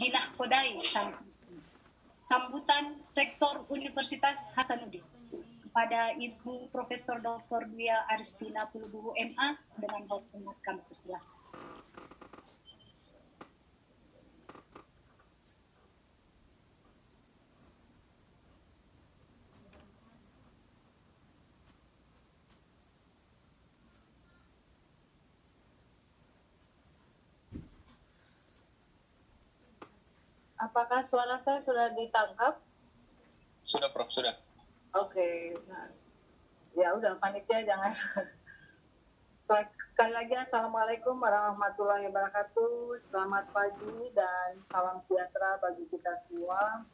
Ginah Kodai, sambutan Rektor Universitas Hasanuddin kepada Ibu Profesor Dr. Dwi Aristina Pulubuhu MA dengan hormat kami persilahkan. Apakah suara saya sudah ditangkap? Sudah, Prof, sudah. Oke. Ya udah, panitia jangan. Sekali lagi, Assalamualaikum warahmatullahi wabarakatuh. Selamat pagi dan salam sejahtera bagi kita semua.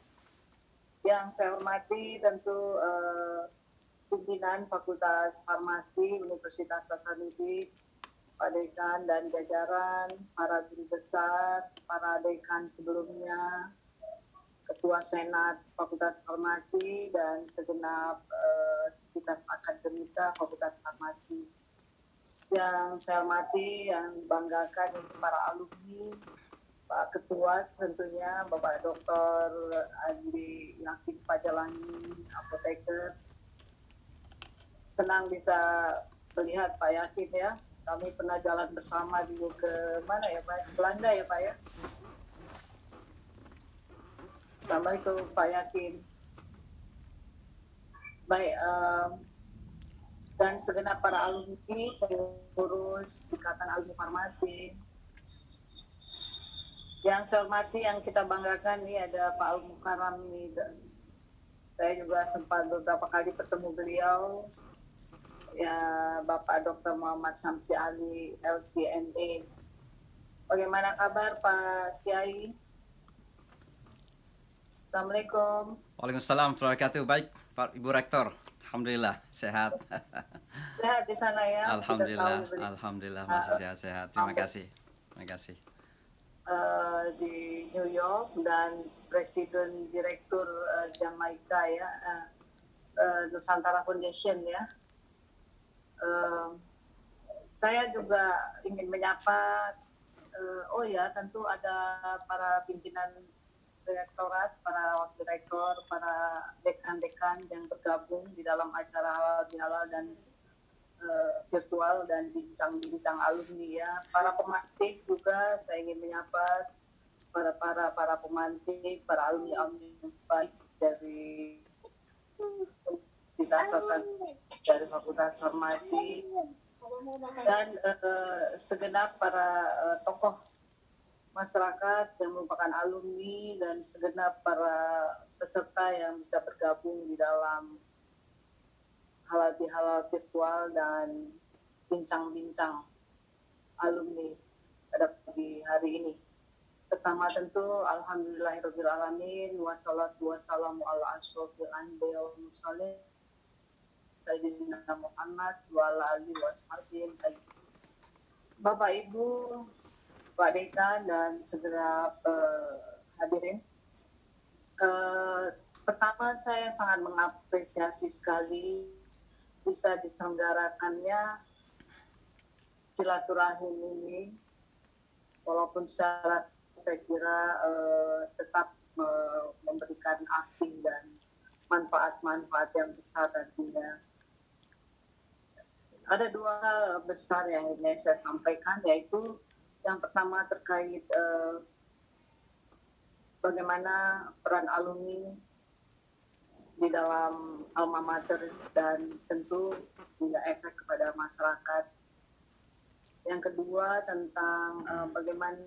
Yang saya hormati tentu pimpinan Fakultas Farmasi Universitas Hasanuddin, Pak Dekan dan jajaran, para guru besar, para dekan sebelumnya, Ketua Senat Fakultas Farmasi, dan segenap sivitas akademika Fakultas Farmasi. Yang saya hormati, yang banggakan itu para alumni, Pak Ketua tentunya, Bapak Dr. Andi Yakin Pajalani, apoteker. Senang bisa melihat Pak Yakin ya. Kami pernah jalan bersama dulu ke mana ya Pak? Belanda ya Pak ya? Assalamualaikum Pak Yakin. Baik, dan segenap para alumni, pengurus Ikatan Alumni Farmasi. Yang saya hormati, yang kita banggakan ini ada Pak Al-Mukarram nih. Saya juga sempat beberapa kali bertemu beliau. Ya, Bapak Dr. Muhammad Samsi Ali, LCMA. Bagaimana kabar Pak Kiai? Assalamualaikum. Waalaikumsalam warahmatullahi wabarakatuh. Baik, Pak Ibu Rektor. Alhamdulillah, sehat. Sehat di sana ya? Alhamdulillah masih sehat-sehat. Terima kasih. Di New York dan Presiden Direktur Jamaica ya, Nusantara Foundation ya. Saya juga ingin menyapa, tentu ada para pimpinan direktorat, para wakil rektor, para dekan-dekan yang bergabung di dalam acara halal bihalal dan virtual dan bincang-bincang alumni ya. Para pemantik juga saya ingin menyapa para pemantik, para alumni baik dari Universitas Hasanuddin, dari Fakultas Farmasi, dan segenap para tokoh masyarakat yang merupakan alumni dan segenap para peserta yang bisa bergabung di dalam halal bihalal virtual dan bincang-bincang alumni pada pagi hari ini. Pertama tentu alhamdulillahirabbil alamin wassalatu wassalamu ala asyrofil anbiya wal mursalin Sayyidina Muhammad wa ala alihi washabihi. Bapak Ibu, Pak Dekan dan segenap hadirin. Pertama saya sangat mengapresiasi sekali bisa diselenggarakannya silaturahim ini, walaupun secara saya kira tetap memberikan arti dan manfaat-manfaat yang besar nantinya. Ada dua hal besar yang ingin saya sampaikan, yaitu yang pertama terkait bagaimana peran alumni di dalam alma mater dan tentu punya efek kepada masyarakat. Yang kedua tentang bagaimana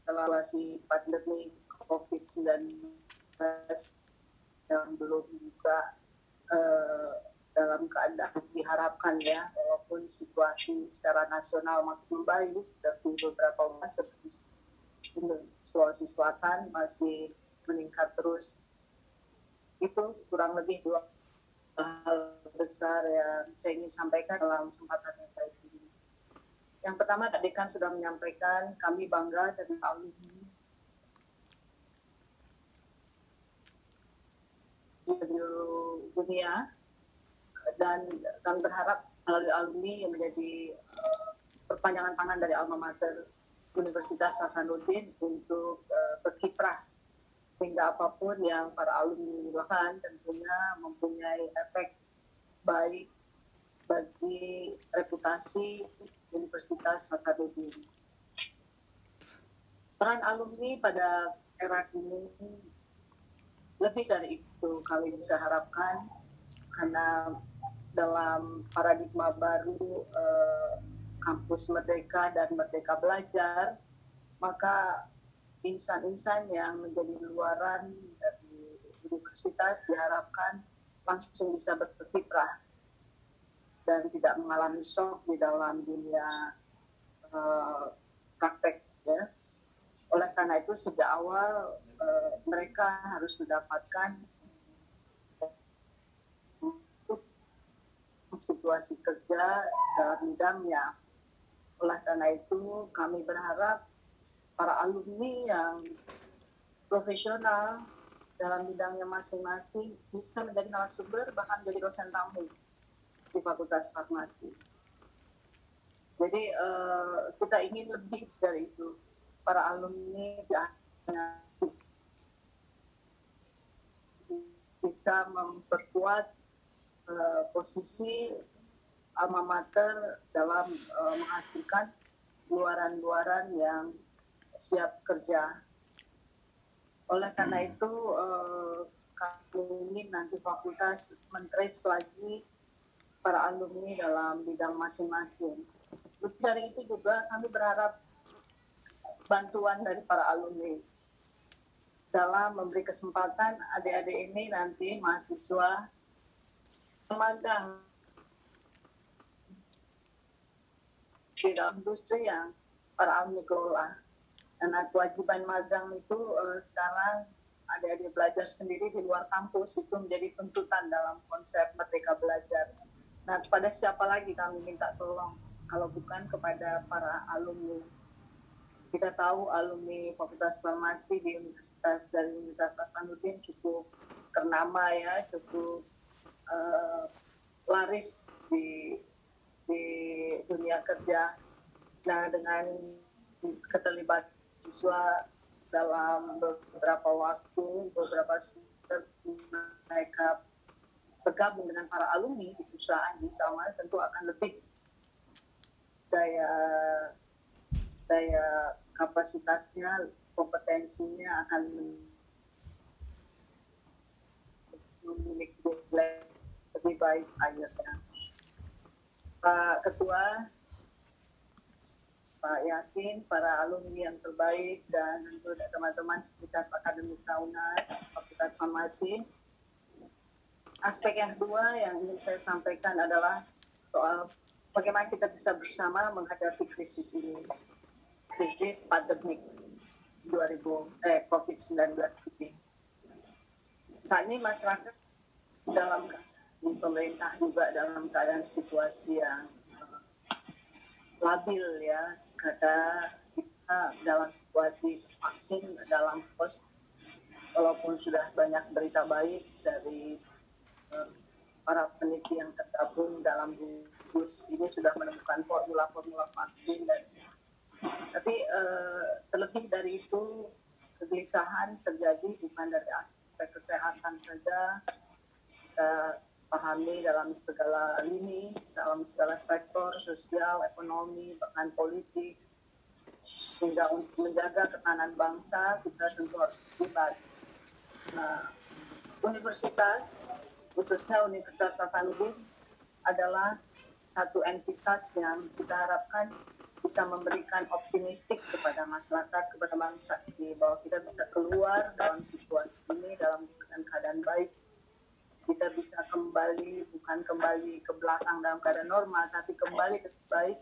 evaluasi pandemi COVID-19 yang belum juga dalam keadaan diharapkan ya, walaupun situasi secara nasional makin baik dari beberapa wilayah seperti Sulawesi Selatan masih meningkat terus. Itu kurang lebih dua hal besar yang saya ingin sampaikan dalam kesempatan yang baik ini. Yang pertama tadi kan sudah menyampaikan, kami bangga dari alumni dunia, dan kami berharap melalui alumni yang menjadi perpanjangan tangan dari alma mater Universitas Hasanuddin untuk berkiprah, sehingga apapun yang para alumni lakukan tentunya mempunyai efek baik bagi reputasi Universitas Hasanuddin. Peran alumni pada era ini lebih dari itu kami bisa harapkan, karena dalam paradigma baru kampus merdeka dan merdeka belajar, maka insan-insan yang menjadi luaran dari universitas diharapkan langsung bisa berkiprah dan tidak mengalami shock di dalam dunia praktek, ya. Oleh karena itu sejak awal mereka harus mendapatkan situasi kerja dalam bidangnya. Oleh karena itu kami berharap para alumni yang profesional dalam bidangnya masing-masing bisa menjadi narasumber, bahkan menjadi dosen tamu di Fakultas Farmasi. Jadi kita ingin lebih dari itu. Para alumni bisa memperkuat posisi alma mater dalam menghasilkan luaran-luaran yang siap kerja. Oleh karena itu kami ingin nanti fakultas men-trace lagi para alumni dalam bidang masing-masing. Lebih dari itu juga kami berharap bantuan dari para alumni dalam memberi kesempatan adik-adik ini nanti mahasiswa magang di dalam industri yang para alumni kelola. Karena kewajiban magang itu sekarang adik-adik belajar sendiri di luar kampus itu menjadi tuntutan dalam konsep merdeka belajar. Nah, kepada siapa lagi kami minta tolong kalau bukan kepada para alumni. Kita tahu alumni Fakultas Farmasi di Universitas Hasanuddin cukup ternama, ya, cukup laris di dunia kerja. Nah, dengan keterlibatan siswa dalam beberapa waktu, beberapa semester mereka bergabung dengan para alumni di perusahaan di sama, tentu akan lebih daya kapasitasnya, kompetensinya akan memiliki lebih baik akhirnya. Pak Ketua, Pak Yakin, para alumni yang terbaik, dan tentu teman-teman Sivitas Akademik UNAS, Fakultas Farmasi. Aspek yang kedua yang ingin saya sampaikan adalah soal bagaimana kita bisa bersama menghadapi krisis ini. Krisis pandemik COVID-19 ini. Saat ini masyarakat di pemerintah juga dalam keadaan situasi yang labil, ya, karena kita dalam situasi vaksin dalam pos, walaupun sudah banyak berita baik dari para peneliti yang tergabung dalam gugus ini sudah menemukan formula-formula vaksin dan tapi terlebih dari itu kegelisahan terjadi bukan dari aspek kesehatan saja, kita pahami dalam segala lini, dalam segala sektor, sosial, ekonomi, bahkan politik, sehingga untuk menjaga ketahanan bangsa kita tentu harus terlibat. Nah, universitas, khususnya Universitas Hasanuddin adalah satu entitas yang kita harapkan bisa memberikan optimistik kepada masyarakat, kepada bangsa ini, bahwa kita bisa keluar dalam situasi ini dalam keadaan baik. Kita bisa kembali, bukan kembali ke belakang dalam keadaan normal, tapi kembali ke baik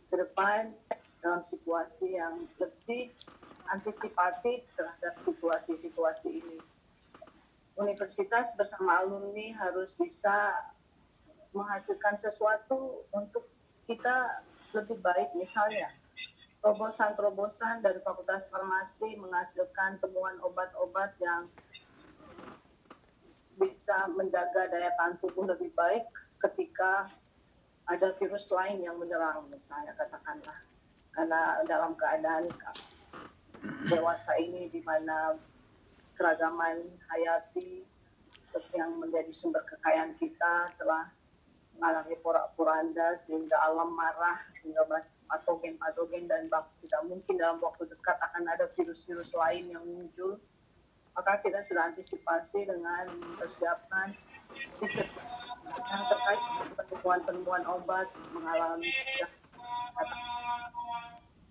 ke depan dalam situasi yang lebih antisipatif terhadap situasi-situasi ini. Universitas bersama alumni harus bisa menghasilkan sesuatu untuk kita lebih baik. Misalnya terobosan dari Fakultas Farmasi menghasilkan temuan obat-obat yang bisa menjaga daya tahan tubuh lebih baik ketika ada virus lain yang menyerang, misalnya katakanlah. karena dalam keadaan dewasa ini di mana keragaman hayati yang menjadi sumber kekayaan kita telah mengalami porak-poranda sehingga alam marah, sehingga patogen dan tidak mungkin dalam waktu dekat akan ada virus-virus lain yang muncul. Maka kita sudah antisipasi dengan mempersiapkan riset yang terkait penemuan obat, mengalami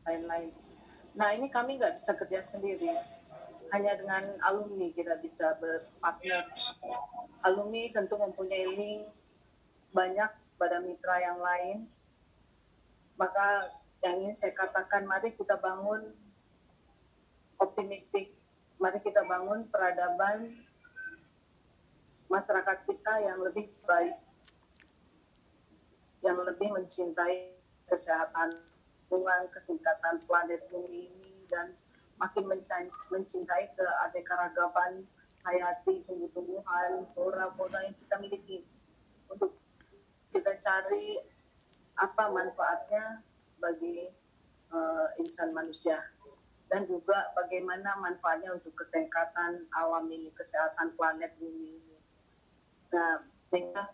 lain-lain. Nah, ini kami nggak bisa kerja sendiri. Hanya dengan alumni kita bisa berpartner. Alumni tentu mempunyai link banyak pada mitra yang lain. Maka yang ingin saya katakan, mari kita bangun optimistik. Mari kita bangun peradaban masyarakat kita yang lebih baik, yang lebih mencintai kesehatan lingkungan, kesehatan planet bumi ini, dan makin mencintai keanekaragaman hayati, tumbuh-tumbuhan, flora-flora yang kita miliki, untuk kita cari apa manfaatnya bagi insan manusia, dan juga bagaimana manfaatnya untuk kesehatan alam ini, kesehatan planet bumi ini. Nah, sehingga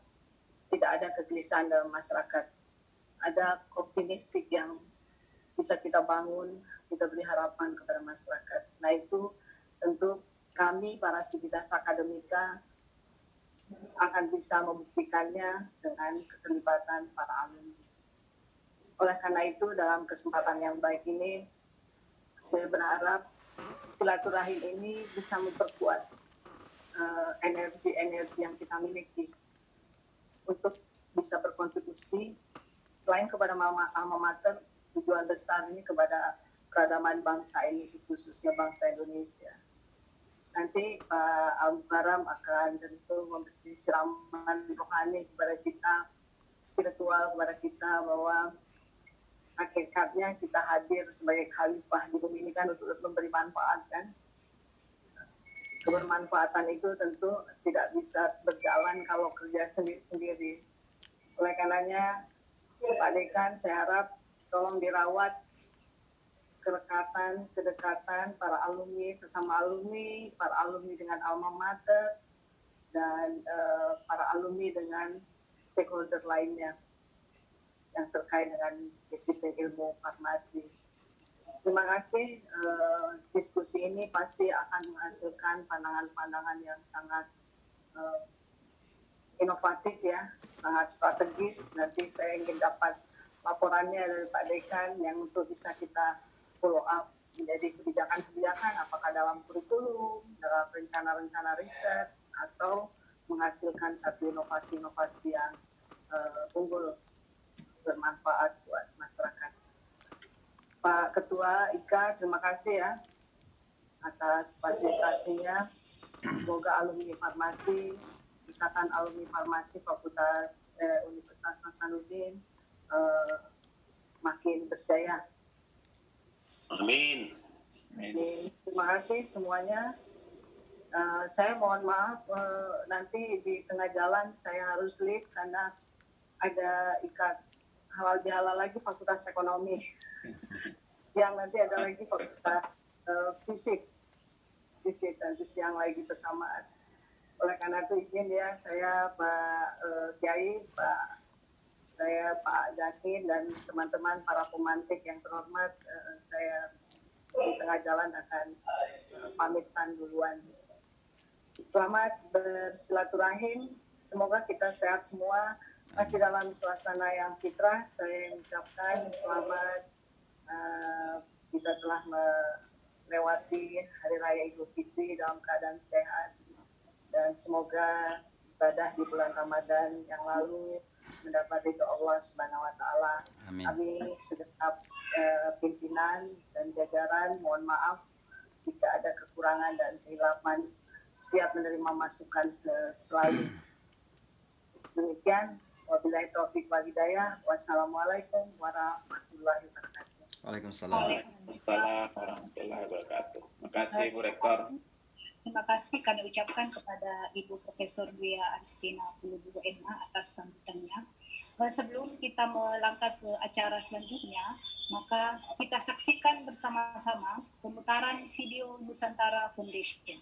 tidak ada kegelisahan dalam masyarakat, ada optimistik yang bisa kita bangun, kita beri harapan kepada masyarakat. Nah, itu tentu kami para sivitas akademika akan bisa membuktikannya dengan keterlibatan para alumni. Oleh karena itu, dalam kesempatan yang baik ini, saya berharap silaturahim ini bisa memperkuat energi-energi yang kita miliki untuk bisa berkontribusi selain kepada alma mater, tujuan besar ini kepada peradaban bangsa ini, khususnya bangsa Indonesia. Nanti Pak Al-Mukarram akan tentu memberi siraman rohani kepada kita, spiritual kepada kita, bahwa hakikatnya kita hadir sebagai khalifah di bumi ini kan untuk memberi manfaat kan. Kebermanfaatan itu tentu tidak bisa berjalan kalau kerja sendiri-sendiri. Oleh karenanya, Pak Dekan, saya harap tolong dirawat kedekatan para alumni, sesama alumni, para alumni dengan alma mater, dan para alumni dengan stakeholder lainnya yang terkait dengan disiplin ilmu farmasi. Terima kasih. Diskusi ini pasti akan menghasilkan pandangan-pandangan yang sangat inovatif ya, sangat strategis. Nanti saya ingin dapat laporannya dari Pak Dekan yang untuk bisa kita follow up menjadi kebijakan-kebijakan, apakah dalam kurikulum, dalam rencana-rencana riset, atau menghasilkan satu inovasi-inovasi yang unggul, bermanfaat buat masyarakat. Pak Ketua IKA, terima kasih ya atas fasilitasinya. Semoga alumni farmasi, Ikatan Alumni Farmasi Fakultas Universitas Hasanuddin makin berjaya. Amin. Terima kasih semuanya. Saya mohon maaf nanti di tengah jalan saya harus leave karena ada halal bihalal lagi Fakultas Ekonomi yang nanti ada lagi Fakultas Fisik nanti siang lagi bersamaan. Oleh karena itu izin ya, saya Pak Kiai, saya Pak Zakin dan teman-teman para pemantik yang terhormat, saya di tengah jalan akan pamitan duluan. Selamat bersilaturahim, semoga kita sehat semua, masih dalam suasana yang fitrah. Saya mengucapkan selamat kita telah melewati Hari Raya Idul Fitri dalam keadaan sehat, dan semoga ibadah di bulan Ramadan yang lalu mendapat ridho Allah Subhanahu wa taala. Kami segenap pimpinan dan jajaran mohon maaf jika ada kekurangan dan kehilapan, siap menerima masukan selalu. Demikian, wabillahi taufiq wal hidayah. Wassalamualaikum warahmatullahi wabarakatuh. Waalaikumsalam. Waalaikumsalam warahmatullahi wabarakatuh. Terima kasih Bu Rektor. Terima kasih kami ucapkan kepada Ibu Profesor Dwi Aristina Pulubuhu MA atas sambutannya. Sebelum kita melangkah ke acara selanjutnya, Maka kita saksikan bersama-sama pemutaran video Nusantara Foundation.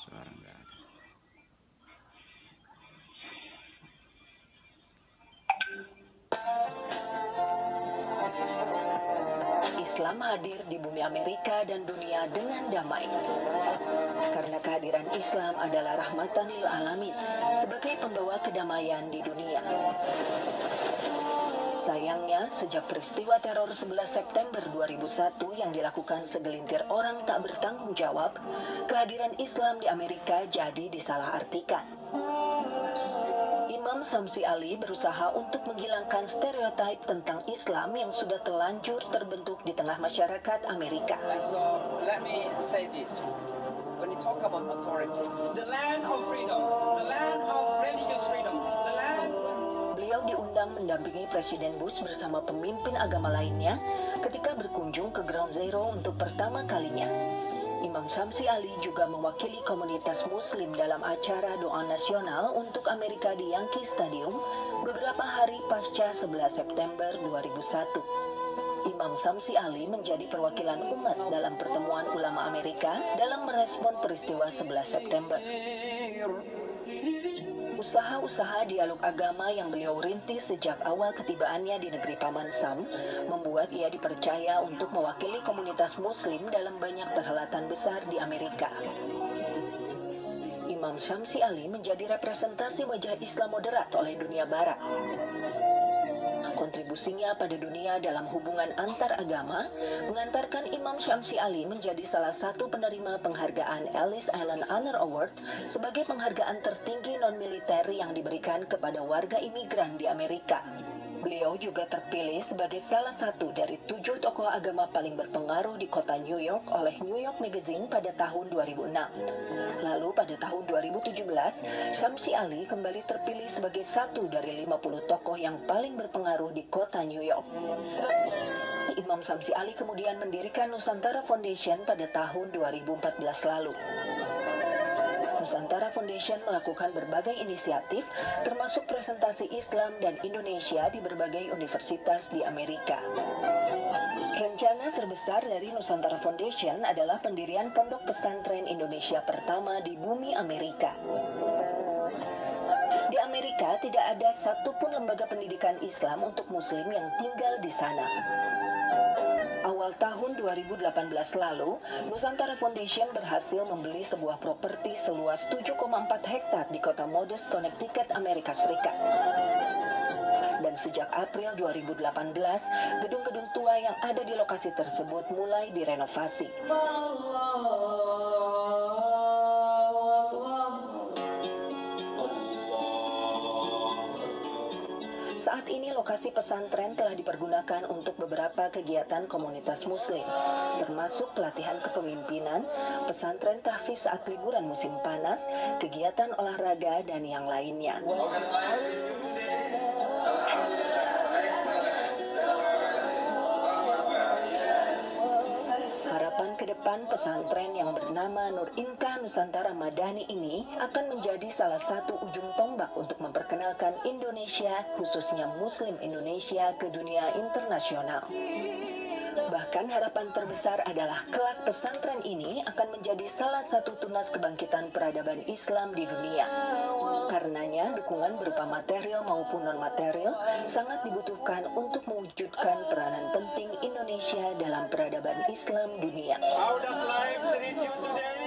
Suara nggak ada. Islam hadir di bumi Amerika dan dunia dengan damai. Karena kehadiran Islam adalah rahmatan lil alamin sebagai pembawa kedamaian di dunia. Sayangnya, sejak peristiwa teror 11 September 2001 yang dilakukan segelintir orang tak bertanggung jawab, kehadiran Islam di Amerika jadi disalahartikan. Imam Samsi Ali berusaha untuk menghilangkan stereotip tentang Islam yang sudah terlanjur terbentuk di tengah masyarakat Amerika. So let me say this. When you talk about authority, the land of freedom, the land of religious freedom, the land. Beliau diundang mendampingi Presiden Bush bersama pemimpin agama lainnya ketika berkunjung ke Ground Zero untuk pertama kalinya. Imam Samsi Ali juga mewakili komunitas Muslim dalam acara doa nasional untuk Amerika di Yankee Stadium beberapa hari pasca 11 September 2001. Imam Samsi Ali menjadi perwakilan umat dalam pertemuan ulama Amerika dalam merespon peristiwa 11 September. Usaha-usaha dialog agama yang beliau rintis sejak awal ketibaannya di negeri Paman Sam membuat ia dipercaya untuk mewakili komunitas Muslim dalam banyak perhelatan besar di Amerika. Imam Samsi Ali menjadi representasi wajah Islam moderat oleh dunia Barat. Kontribusinya pada dunia dalam hubungan antar agama mengantarkan Imam Samsi Ali menjadi salah satu penerima penghargaan Ellis Island Honor Award sebagai penghargaan tertinggi non-militer yang diberikan kepada warga imigran di Amerika. Beliau juga terpilih sebagai salah satu dari 7 tokoh agama paling berpengaruh di kota New York oleh New York Magazine pada tahun 2006. Lalu pada tahun 2017, Samsi Ali kembali terpilih sebagai satu dari 50 tokoh yang paling berpengaruh di kota New York. Imam Samsi Ali kemudian mendirikan Nusantara Foundation pada tahun 2014 lalu. Nusantara Foundation melakukan berbagai inisiatif, termasuk presentasi Islam dan Indonesia di berbagai universitas di Amerika. Rencana terbesar dari Nusantara Foundation adalah pendirian pondok pesantren Indonesia pertama di bumi Amerika. Di Amerika tidak ada satupun lembaga pendidikan Islam untuk Muslim yang tinggal di sana. Awal tahun 2018 lalu, Nusantara Foundation berhasil membeli sebuah properti seluas 7,4 hektar di kota Modest, Connecticut, Amerika Serikat. Dan sejak April 2018, gedung-gedung tua yang ada di lokasi tersebut mulai direnovasi. Saat ini lokasi pesantren telah dipergunakan untuk beberapa kegiatan komunitas Muslim, termasuk pelatihan kepemimpinan, pesantren tahfiz saat liburan musim panas, kegiatan olahraga, dan yang lainnya. Harapan ke depan pesantren yang bernama Nur Inka Nusantara Madani ini akan menjadi salah satu ujung tombak untuk memperkenalkan Indonesia, khususnya Muslim Indonesia, ke dunia internasional. Bahkan harapan terbesar adalah kelak pesantren ini akan menjadi salah satu tunas kebangkitan peradaban Islam di dunia. Karenanya, dukungan berupa material maupun non-material sangat dibutuhkan untuk mewujudkan peranan penting Indonesia dalam peradaban Islam dunia. How does life treat you today?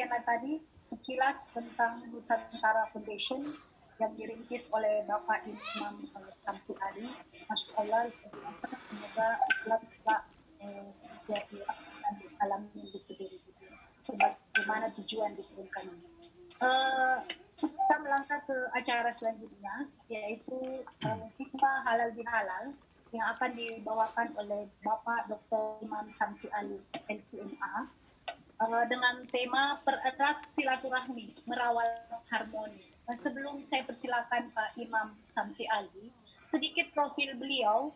tema tadi, sekilas tentang Nusantara Foundation yang dirintis oleh Bapak Imam Samsi Ali. Masya Allah, semoga Islam tak jadi alam minggu sendiri. Bagaimana tujuan diturunkannya. Kita melangkah ke acara selanjutnya, yaitu hikmah halal bihalal yang akan dibawakan oleh Bapak Dr. Imam Samsi Ali, LCMA, dengan tema pererat silaturahmi, merawat harmoni. Sebelum saya persilakan Pak Imam Samsi Ali, sedikit profil beliau.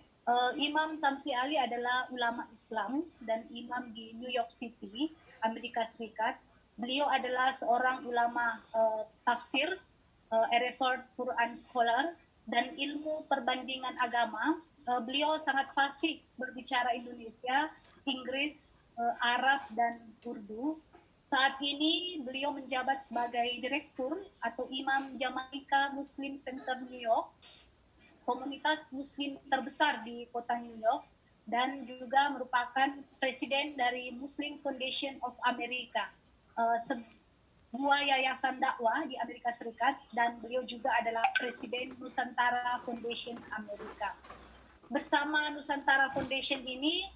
Imam Samsi Ali adalah ulama Islam dan imam di New York City, Amerika Serikat. Beliau adalah seorang ulama tafsir, Hereford Quran Scholar, dan ilmu perbandingan agama. Beliau sangat fasih berbicara Indonesia, Inggris, Arab, dan Urdu. Saat ini beliau menjabat sebagai direktur atau imam Jamaica Muslim Center New York, komunitas muslim terbesar di kota New York, dan juga merupakan presiden dari Muslim Foundation of America, sebuah yayasan dakwah di Amerika Serikat, dan beliau juga adalah presiden Nusantara Foundation Amerika. Bersama Nusantara Foundation ini,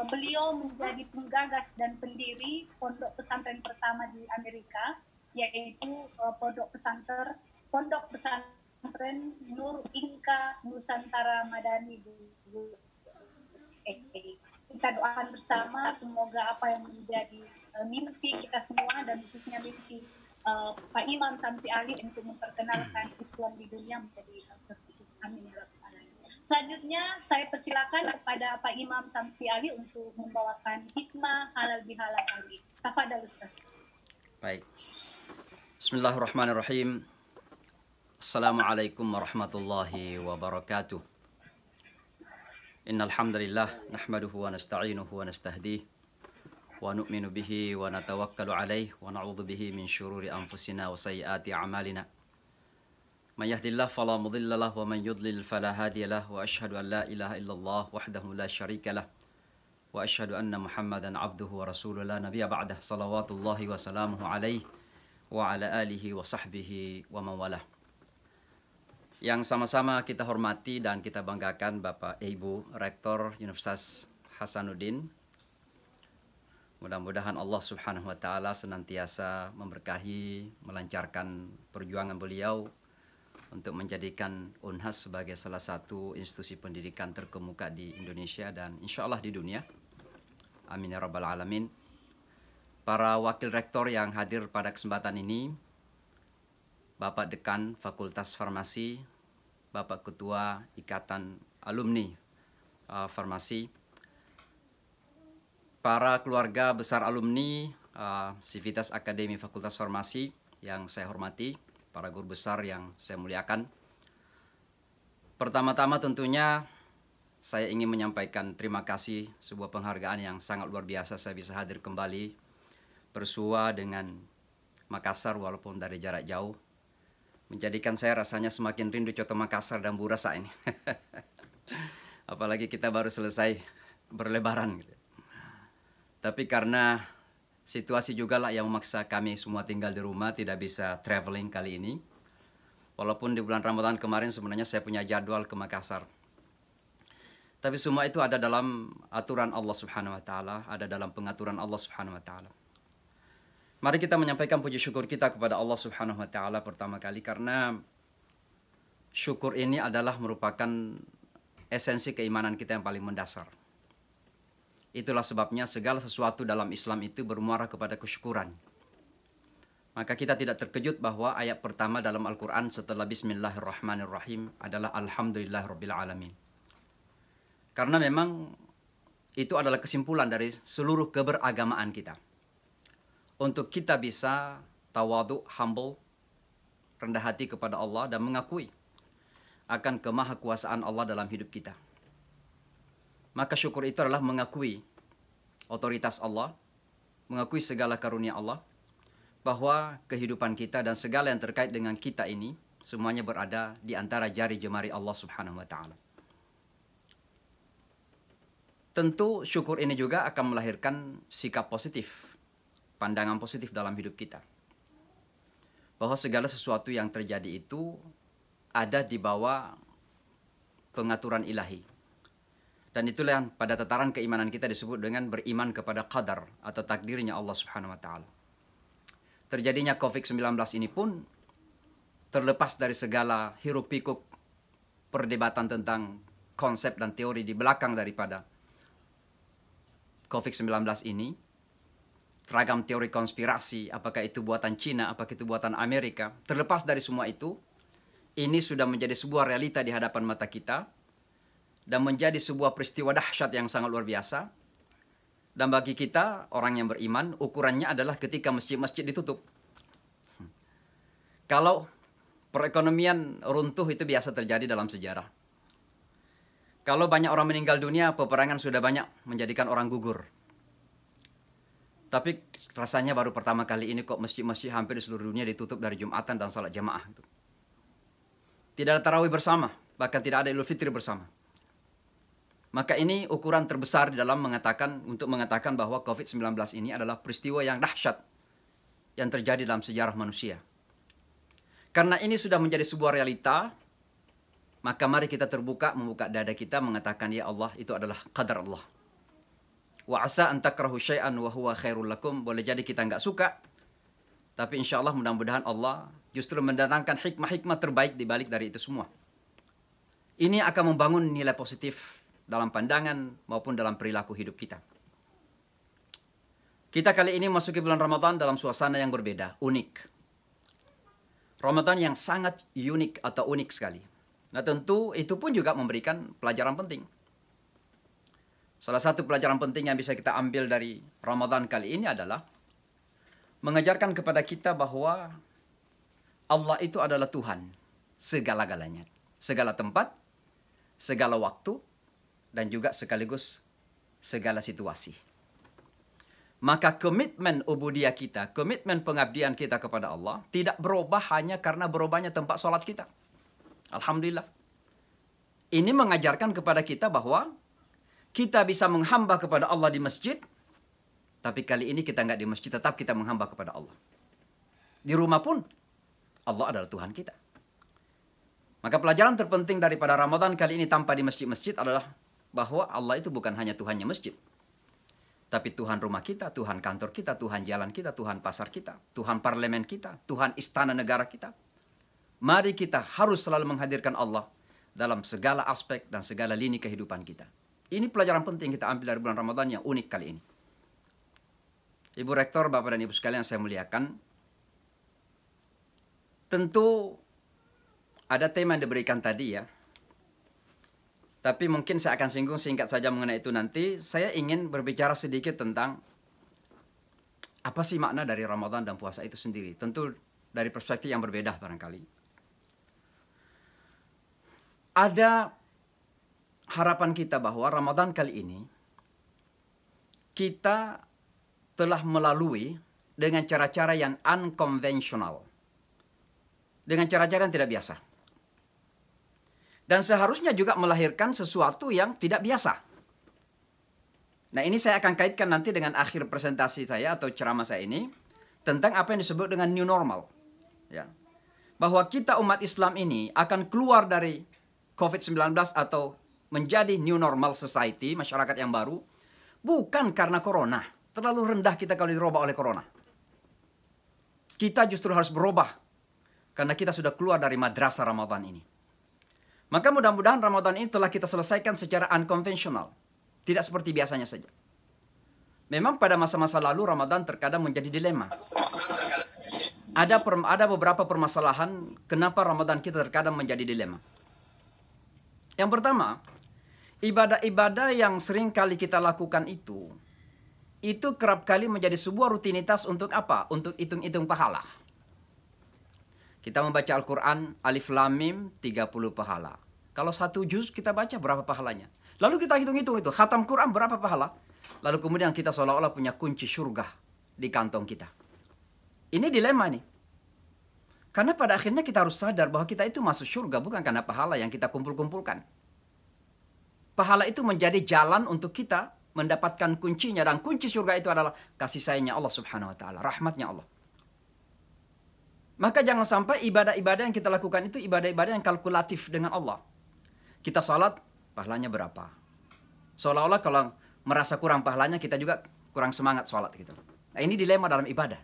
beliau menjadi penggagas dan pendiri pondok pesantren pertama di Amerika, yaitu pondok pesantren Nur Inka Nusantara Madani di USA. Kita doakan bersama semoga apa yang menjadi mimpi kita semua dan khususnya mimpi Pak Imam Samsi Ali untuk memperkenalkan Islam di dunia menjadi terwujud. Amin. Selanjutnya saya persilakan kepada Pak Imam Samsi Ali untuk membawakan hikmah halal bihalal kali. Tafadhal Ustaz. Baik. Bismillahirrahmanirrahim. Assalamualaikum warahmatullahi wabarakatuh. Innal hamdalillah nahmaduhu wa nasta'inuhu wa nastahdihi wa nu'minu bihi wa natawakkalu alaihi wa na'udzu bihi min syururi anfusina wa sayyiati a'malina. Man yahdihillahu fala mudilla lahu wa man yudlil fala hadiya lahu wa asyhadu an la ilaha illallah wahdahu la syarika lahu wa asyhadu anna Muhammadan abduhu wa rasuluhu la nabiyya ba'dah salawatullahi wa salamuhu alaihi wa ala alihi wa sahbihi wa man walah. Yang sama-sama kita hormati dan kita banggakan Bapak Ibu Rektor Universitas Hasanuddin. Mudah-mudahan Allah Subhanahu wa taala senantiasa memberkahi, melancarkan perjuangan beliau untuk menjadikan Unhas sebagai salah satu institusi pendidikan terkemuka di Indonesia dan insya Allah di dunia. Amin ya rabbal alamin. Para wakil rektor yang hadir pada kesempatan ini, Bapak Dekan Fakultas Farmasi, Bapak Ketua Ikatan Alumni Farmasi, para keluarga besar alumni Sivitas Akademi Fakultas Farmasi yang saya hormati, para guru besar yang saya muliakan. Pertama-tama tentunya saya ingin menyampaikan terima kasih, sebuah penghargaan yang sangat luar biasa saya bisa hadir kembali bersua dengan Makassar walaupun dari jarak jauh. Menjadikan saya rasanya semakin rindu coto Makassar dan Bu Rasa ini. Apalagi kita baru selesai berlebaran gitu. Tapi karena situasi juga lah yang memaksa kami semua tinggal di rumah, tidak bisa traveling kali ini. Walaupun di bulan Ramadan kemarin sebenarnya saya punya jadwal ke Makassar. Tapi semua itu ada dalam aturan Allah Subhanahu wa taala, ada dalam pengaturan Allah Subhanahu wa taala. Mari kita menyampaikan puji syukur kita kepada Allah Subhanahu wa taala pertama kali, karena syukur ini adalah merupakan esensi keimanan kita yang paling mendasar. Itulah sebabnya segala sesuatu dalam Islam itu bermuara kepada kesyukuran. Maka kita tidak terkejut bahwa ayat pertama dalam Al-Quran setelah Bismillahirrahmanirrahim adalah Alhamdulillahirrabbilalamin. Karena memang itu adalah kesimpulan dari seluruh keberagamaan kita. Untuk kita bisa tawadhu, humble, rendah hati kepada Allah dan mengakui akan kemahakuasaan Allah dalam hidup kita. Maka syukur itu adalah mengakui otoritas Allah, mengakui segala karunia Allah, bahwa kehidupan kita dan segala yang terkait dengan kita ini semuanya berada di antara jari jemari Allah Subhanahu wa taala. Tentu syukur ini juga akan melahirkan sikap positif pandangan positif dalam hidup kita. Bahwa segala sesuatu yang terjadi itu ada di bawah pengaturan ilahi. Dan itulah yang pada tataran keimanan kita disebut dengan beriman kepada qadar atau takdirnya Allah Subhanahu wa taala. Terjadinya COVID-19 ini pun terlepas dari segala hiruk pikuk perdebatan tentang konsep dan teori di belakang daripada COVID-19 ini, ragam teori konspirasi, apakah itu buatan Cina, apakah itu buatan Amerika, terlepas dari semua itu, ini sudah menjadi sebuah realita di hadapan mata kita dan menjadi sebuah peristiwa dahsyat yang sangat luar biasa. Dan bagi kita, orang yang beriman, ukurannya adalah ketika masjid-masjid ditutup. Kalau perekonomian runtuh itu biasa terjadi dalam sejarah. Kalau banyak orang meninggal dunia, peperangan sudah banyak menjadikan orang gugur. Tapi rasanya baru pertama kali ini kok masjid-masjid hampir di seluruh dunia ditutup dari Jumatan dan salat jamaah. Tidak ada tarawih bersama, bahkan tidak ada Idul Fitri bersama. Maka ini ukuran terbesar dalam untuk mengatakan bahwa COVID-19 ini adalah peristiwa yang dahsyat yang terjadi dalam sejarah manusia. Karena ini sudah menjadi sebuah realita, maka mari kita membuka dada kita mengatakan, ya Allah, itu adalah qadar Allah. Wa asa an takrahu syai'an wa huwa khairul lakum. Boleh jadi kita nggak suka, tapi insya Allah mudah-mudahan Allah justru mendatangkan hikmah-hikmah terbaik di balik dari itu semua. Ini akan membangun nilai positif dalam pandangan maupun dalam perilaku hidup kita. Kita kali ini masuki bulan Ramadan dalam suasana yang berbeda, unik. Ramadan yang sangat unik atau unik sekali. Nah tentu itu pun juga memberikan pelajaran penting. Salah satu pelajaran penting yang bisa kita ambil dari Ramadan kali ini adalah mengajarkan kepada kita bahwa Allah itu adalah Tuhan segala-galanya. Segala tempat, segala waktu, dan juga sekaligus segala situasi. Maka komitmen ubudiyah kita, komitmen pengabdian kita kepada Allah tidak berubah hanya karena berubahnya tempat sholat kita. Alhamdulillah. Ini mengajarkan kepada kita bahwa kita bisa menghamba kepada Allah di masjid, tapi kali ini kita nggak di masjid, tetap kita menghamba kepada Allah. Di rumah pun, Allah adalah Tuhan kita. Maka pelajaran terpenting daripada Ramadan kali ini tanpa di masjid-masjid adalah bahwa Allah itu bukan hanya Tuhannya masjid, tapi Tuhan rumah kita, Tuhan kantor kita, Tuhan jalan kita, Tuhan pasar kita, Tuhan parlemen kita, Tuhan istana negara kita. Mari kita harus selalu menghadirkan Allah dalam segala aspek dan segala lini kehidupan kita. Ini pelajaran penting kita ambil dari bulan Ramadan yang unik kali ini. Ibu Rektor, Bapak dan Ibu sekalian yang saya muliakan, tentu ada tema yang diberikan tadi ya. Tapi mungkin saya akan singgung singkat saja mengenai itu nanti. Saya ingin berbicara sedikit tentang apa sih makna dari Ramadan dan puasa itu sendiri. Tentu dari perspektif yang berbeda barangkali. Ada harapan kita bahwa Ramadan kali ini kita telah melalui dengan cara-cara yang unconventional. Dengan cara-cara yang tidak biasa. Dan seharusnya juga melahirkan sesuatu yang tidak biasa. Nah ini saya akan kaitkan nanti dengan akhir presentasi saya atau ceramah saya ini. Tentang apa yang disebut dengan new normal. Ya. Bahwa kita umat Islam ini akan keluar dari COVID-19 atau menjadi new normal society, masyarakat yang baru. Bukan karena corona. Terlalu rendah kita kalau dirubah oleh corona. Kita justru harus berubah. Karena kita sudah keluar dari madrasah Ramadan ini. Maka mudah-mudahan Ramadan ini telah kita selesaikan secara unconventional. Tidak seperti biasanya saja. Memang pada masa-masa lalu Ramadan terkadang menjadi dilema. Ada beberapa permasalahan kenapa Ramadan kita terkadang menjadi dilema. Yang pertama, ibadah-ibadah yang sering kali kita lakukan itu kerap kali menjadi sebuah rutinitas untuk apa? Untuk hitung-hitung pahala. Kita membaca Al-Quran, Alif Lam Mim, 30 pahala. Kalau 1 juz kita baca berapa pahalanya? Lalu kita hitung-hitung itu, khatam Quran berapa pahala? Lalu kemudian kita seolah-olah punya kunci surga di kantong kita. Ini dilema nih. Karena pada akhirnya kita harus sadar bahwa kita itu masuk surga bukan karena pahala yang kita kumpul-kumpulkan. Pahala itu menjadi jalan untuk kita mendapatkan kuncinya, dan kunci surga itu adalah kasih sayangnya Allah Subhanahu wa taala, rahmatnya Allah. Maka jangan sampai ibadah-ibadah yang kita lakukan itu ibadah-ibadah yang kalkulatif dengan Allah. Kita salat, pahalanya berapa? Seolah-olah kalau merasa kurang pahalanya, kita juga kurang semangat salat gitu. Nah, ini dilema dalam ibadah.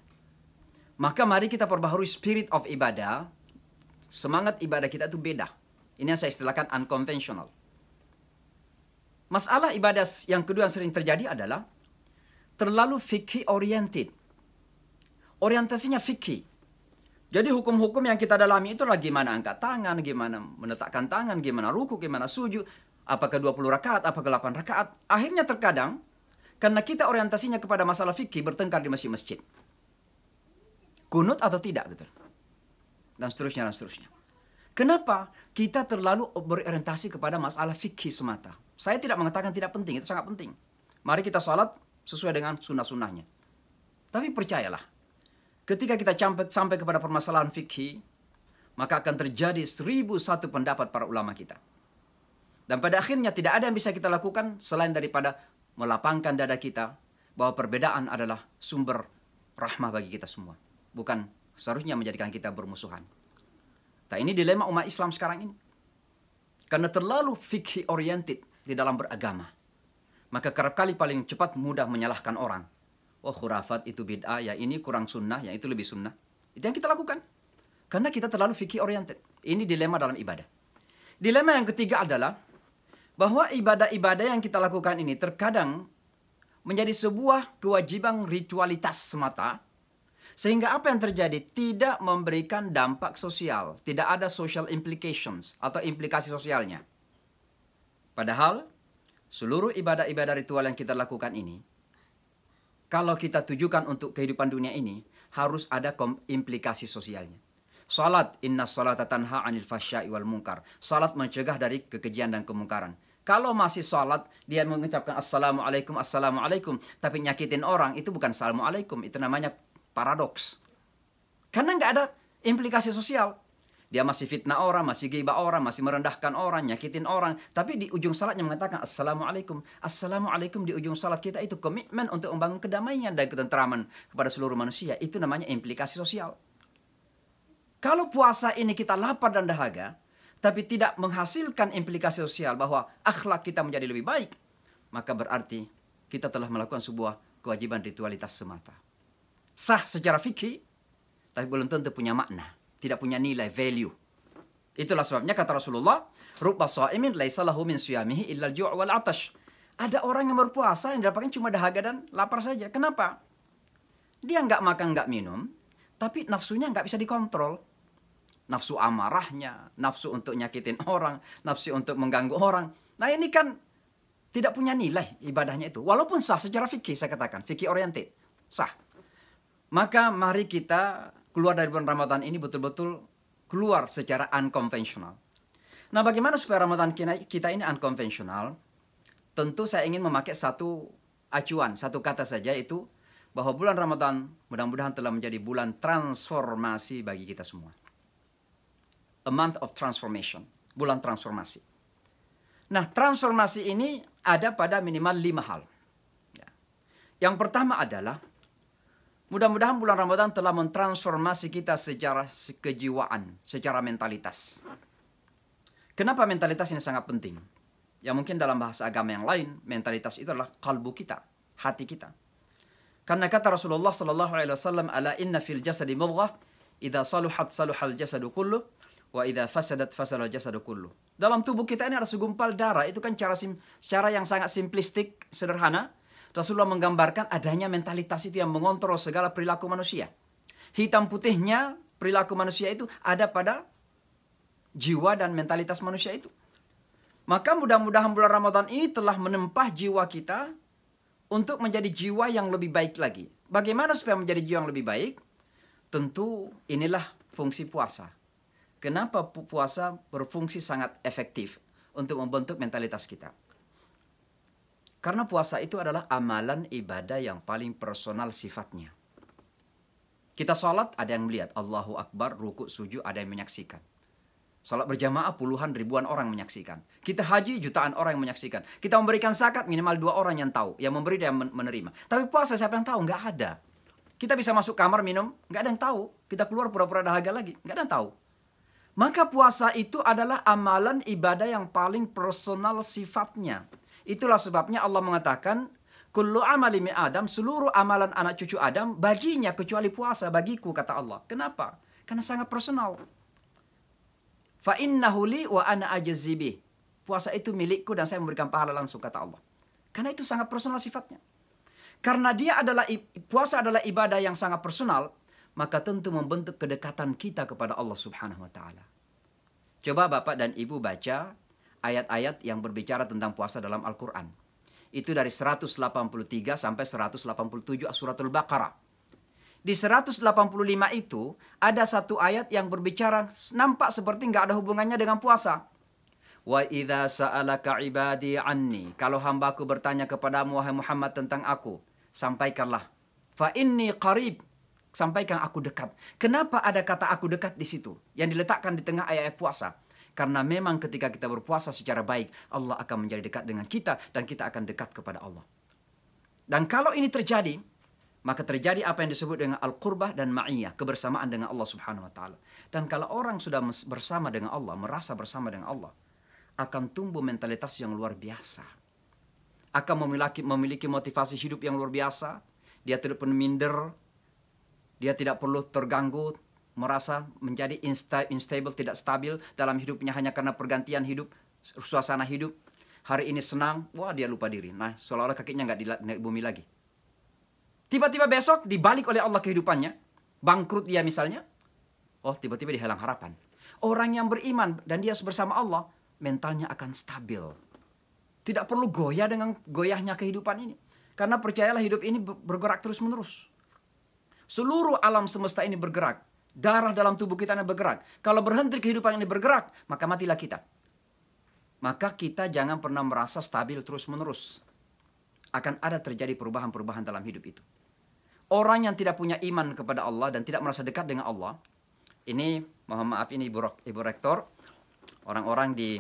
Maka mari kita perbaharui spirit of ibadah. Semangat ibadah kita itu beda. Ini yang saya istilahkan unconventional. Masalah ibadah yang kedua yang sering terjadi adalah terlalu fikih oriented. Orientasinya fikih. Jadi hukum-hukum yang kita dalami itu adalah gimana angkat tangan, gimana meletakkan tangan, gimana ruku, gimana sujud, apakah 20 rakaat, apakah 8 rakaat. Akhirnya terkadang, karena kita orientasinya kepada masalah fikih, bertengkar di masjid-masjid. Kunut atau tidak gitu. Dan seterusnya, dan seterusnya. Kenapa? Kita terlalu berorientasi kepada masalah fikih semata. Saya tidak mengatakan tidak penting, itu sangat penting. Mari kita salat sesuai dengan sunnah-sunnahnya. Tapi percayalah, ketika kita sampai kepada permasalahan fikih, maka akan terjadi 1001 pendapat para ulama kita. Dan pada akhirnya tidak ada yang bisa kita lakukan selain daripada melapangkan dada kita bahwa perbedaan adalah sumber rahmah bagi kita semua. Bukan seharusnya menjadikan kita bermusuhan. Nah, ini dilema umat Islam sekarang ini. Karena terlalu fikih oriented di dalam beragama. Maka kerap kali paling cepat mudah menyalahkan orang. Oh, khurafat itu bid'ah, ya ini kurang sunnah, ya itu lebih sunnah. Itu yang kita lakukan. Karena kita terlalu fikih oriented. Ini dilema dalam ibadah. Dilema yang ketiga adalah bahwa ibadah-ibadah yang kita lakukan ini terkadang menjadi sebuah kewajiban ritualitas semata. Sehingga apa yang terjadi? Tidak memberikan dampak sosial. Tidak ada social implications atau implikasi sosialnya. Padahal seluruh ibadah-ibadah ritual yang kita lakukan ini, kalau kita tujukan untuk kehidupan dunia ini, harus ada implikasi sosialnya. Salat, inna salata tanha anil fahsya'i wal munkar. Salat mencegah dari kekejian dan kemungkaran. Kalau masih salat, dia mengucapkan assalamualaikum, assalamualaikum, tapi nyakitin orang, itu bukan assalamualaikum, itu namanya paradoks. Karena nggak ada implikasi sosial. Dia masih fitnah orang, masih ghibah orang, masih merendahkan orang, nyakitin orang. Tapi di ujung salatnya mengatakan assalamualaikum. Assalamualaikum di ujung salat kita itu komitmen untuk membangun kedamaian dan ketentraman kepada seluruh manusia. Itu namanya implikasi sosial. Kalau puasa ini kita lapar dan dahaga, tapi tidak menghasilkan implikasi sosial bahwa akhlak kita menjadi lebih baik, maka berarti kita telah melakukan sebuah kewajiban ritualitas semata. Sah secara fikih, tapi belum tentu punya makna. Tidak punya nilai, value. Itulah sebabnya kata Rasulullah, rubba sha'imin laisa lahu min siyamihi illa al-ju' wal 'atash. Ada orang yang berpuasa yang dapatkan cuma dahaga dan lapar saja. Kenapa? Dia nggak makan, nggak minum, tapi nafsunya nggak bisa dikontrol. Nafsu amarahnya, nafsu untuk nyakitin orang, nafsu untuk mengganggu orang. Nah, ini kan tidak punya nilai ibadahnya itu. Walaupun sah secara fikih, saya katakan, fikih oriented, sah. Maka mari kita keluar dari bulan Ramadan ini betul-betul keluar secara unconventional. Nah, bagaimana supaya Ramadan kita ini unconventional? Tentu saya ingin memakai satu acuan, satu kata saja, yaitu bahwa bulan Ramadan mudah-mudahan telah menjadi bulan transformasi bagi kita semua. A month of transformation, bulan transformasi. Nah, transformasi ini ada pada minimal 5 hal. Yang pertama adalah mudah-mudahan bulan Ramadan telah mentransformasi kita secara kejiwaan, secara mentalitas. Kenapa mentalitas ini sangat penting? Ya mungkin dalam bahasa agama yang lain, mentalitas itu adalah kalbu kita, hati kita. Karena kata Rasulullah sallallahu alaihi wasallam, "Ala inna fil jasadi mudghah, idza saluhat saluhal jasadu kullu, wa idza fasadat fasadal jasadu kullu." Dalam tubuh kita ini ada segumpal darah, itu kan cara yang sangat simplistik, sederhana. Rasulullah menggambarkan adanya mentalitas itu yang mengontrol segala perilaku manusia. Hitam putihnya perilaku manusia itu ada pada jiwa dan mentalitas manusia itu. Maka mudah-mudahan bulan Ramadan ini telah menempah jiwa kita untuk menjadi jiwa yang lebih baik lagi. Bagaimana supaya menjadi jiwa yang lebih baik? Tentu inilah fungsi puasa. Kenapa puasa berfungsi sangat efektif untuk membentuk mentalitas kita? Karena puasa itu adalah amalan ibadah yang paling personal sifatnya. Kita sholat, ada yang melihat. Allahu Akbar, rukuk, sujud, ada yang menyaksikan. Salat berjamaah puluhan ribuan orang menyaksikan. Kita haji jutaan orang yang menyaksikan. Kita memberikan zakat minimal 2 orang yang tahu. Yang memberi dan menerima. Tapi puasa siapa yang tahu? Nggak ada. Kita bisa masuk kamar minum, nggak ada yang tahu. Kita keluar pura-pura dahaga lagi, nggak ada yang tahu. Maka puasa itu adalah amalan ibadah yang paling personal sifatnya. Itulah sebabnya Allah mengatakan, kullu amali min Adam, seluruh amalan anak cucu Adam baginya kecuali puasa, bagiku, kata Allah. Kenapa? Karena sangat personal. Fa innahu li wa ana ajzi bih. Puasa itu milikku dan saya memberikan pahala langsung, kata Allah. Karena itu sangat personal sifatnya. Karena puasa adalah ibadah yang sangat personal, maka tentu membentuk kedekatan kita kepada Allah Subhanahu wa taala. Coba Bapak dan Ibu baca ayat-ayat yang berbicara tentang puasa dalam Al-Qur'an. Itu dari 183 sampai 187 suratul Baqarah. Di 185 itu ada satu ayat yang berbicara nampak seperti nggak ada hubungannya dengan puasa. Wa idza sa'alaka ibadi anni, kalau hambaku bertanya kepadamu wahai Muhammad tentang aku, sampaikanlah. Fa inni qarib, sampaikan aku dekat. Kenapa ada kata aku dekat di situ yang diletakkan di tengah ayat puasa? Karena memang ketika kita berpuasa secara baik, Allah akan menjadi dekat dengan kita dan kita akan dekat kepada Allah. Dan kalau ini terjadi, maka terjadi apa yang disebut dengan al-qurbah dan ma'iyah, kebersamaan dengan Allah Subhanahu wa taala. Dan kalau orang sudah bersama dengan Allah, merasa bersama dengan Allah, akan tumbuh mentalitas yang luar biasa. Akan memiliki motivasi hidup yang luar biasa. Dia tidak perlu minder. Dia tidak perlu terganggu, merasa menjadi unstable, tidak stabil dalam hidupnya hanya karena pergantian hidup, suasana hidup. Hari ini senang, wah dia lupa diri. Nah, seolah-olah kakinya nggak di bumi lagi. Tiba-tiba besok dibalik oleh Allah kehidupannya. Bangkrut dia misalnya. Oh, tiba-tiba dihilang harapan. Orang yang beriman dan dia bersama Allah, mentalnya akan stabil. Tidak perlu goyah dengan goyahnya kehidupan ini. Karena percayalah hidup ini bergerak terus-menerus. Seluruh alam semesta ini bergerak. Darah dalam tubuh kita ini bergerak. Kalau berhenti kehidupan ini bergerak, maka matilah kita. Maka kita jangan pernah merasa stabil terus-menerus. Akan ada terjadi perubahan-perubahan dalam hidup itu. Orang yang tidak punya iman kepada Allah dan tidak merasa dekat dengan Allah, ini mohon maaf ini Ibu Rektor, orang-orang di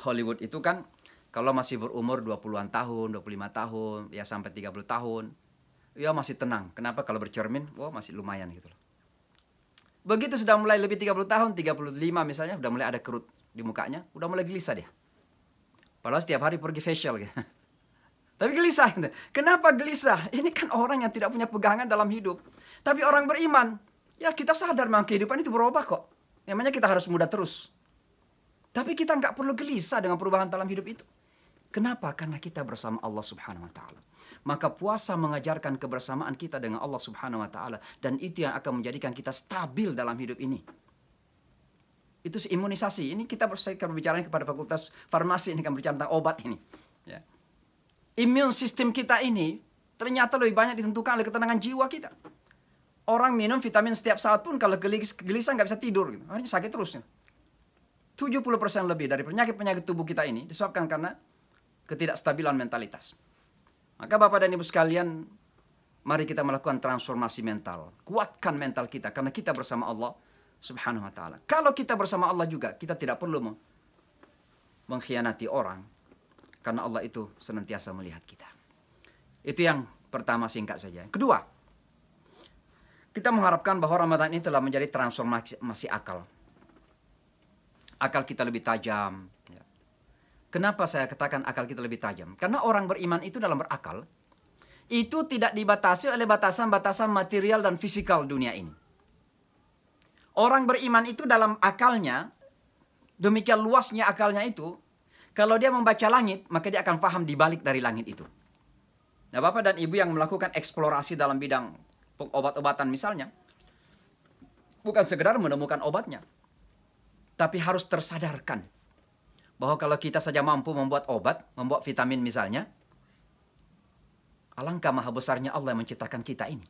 Hollywood itu kan kalau masih berumur 20-an tahun, 25 tahun, ya sampai 30 tahun, ya masih tenang. Kenapa? Kalau bercermin, wah masih lumayan gitu loh. Begitu sudah mulai lebih 30 tahun, 35 misalnya, udah mulai ada kerut di mukanya, udah mulai gelisah dia. Padahal setiap hari pergi facial gitu. Tapi gelisah. Kenapa gelisah? Ini kan orang yang tidak punya pegangan dalam hidup. Tapi orang beriman, ya kita sadar memang kehidupan itu berubah kok. Namanya kita harus muda terus. Tapi kita nggak perlu gelisah dengan perubahan dalam hidup itu. Kenapa? Karena kita bersama Allah Subhanahu wa taala. Maka puasa mengajarkan kebersamaan kita dengan Allah Subhanahu wa taala dan itu yang akan menjadikan kita stabil dalam hidup ini. Itu imunisasi. Ini kita berbicara kepada Fakultas Farmasi ini kan berbicara tentang obat ini. Ya. Imun sistem kita ini ternyata lebih banyak ditentukan oleh ketenangan jiwa kita. Orang minum vitamin setiap saat pun kalau gelisah nggak bisa tidur. Gitu. Akhirnya sakit terus. 70% lebih dari penyakit-penyakit tubuh kita ini disebabkan karena ketidakstabilan mentalitas. Maka Bapak dan Ibu sekalian, mari kita melakukan transformasi mental. Kuatkan mental kita karena kita bersama Allah Subhanahu wa taala. Kalau kita bersama Allah juga, kita tidak perlu mengkhianati orang karena Allah itu senantiasa melihat kita. Itu yang pertama singkat saja. Kedua, kita mengharapkan bahwa Ramadan ini telah menjadi transformasi akal. Akal kita lebih tajam. Kenapa saya katakan akal kita lebih tajam? Karena orang beriman itu dalam berakal, itu tidak dibatasi oleh batasan-batasan material dan fisikal dunia ini. Orang beriman itu dalam akalnya, demikian luasnya akalnya itu, kalau dia membaca langit, maka dia akan paham di balik dari langit itu. Nah, Bapak dan Ibu yang melakukan eksplorasi dalam bidang obat-obatan misalnya, bukan sekedar menemukan obatnya, tapi harus tersadarkan bahwa kalau kita saja mampu membuat obat, membuat vitamin misalnya, alangkah maha besarnya Allah yang menciptakan kita ini.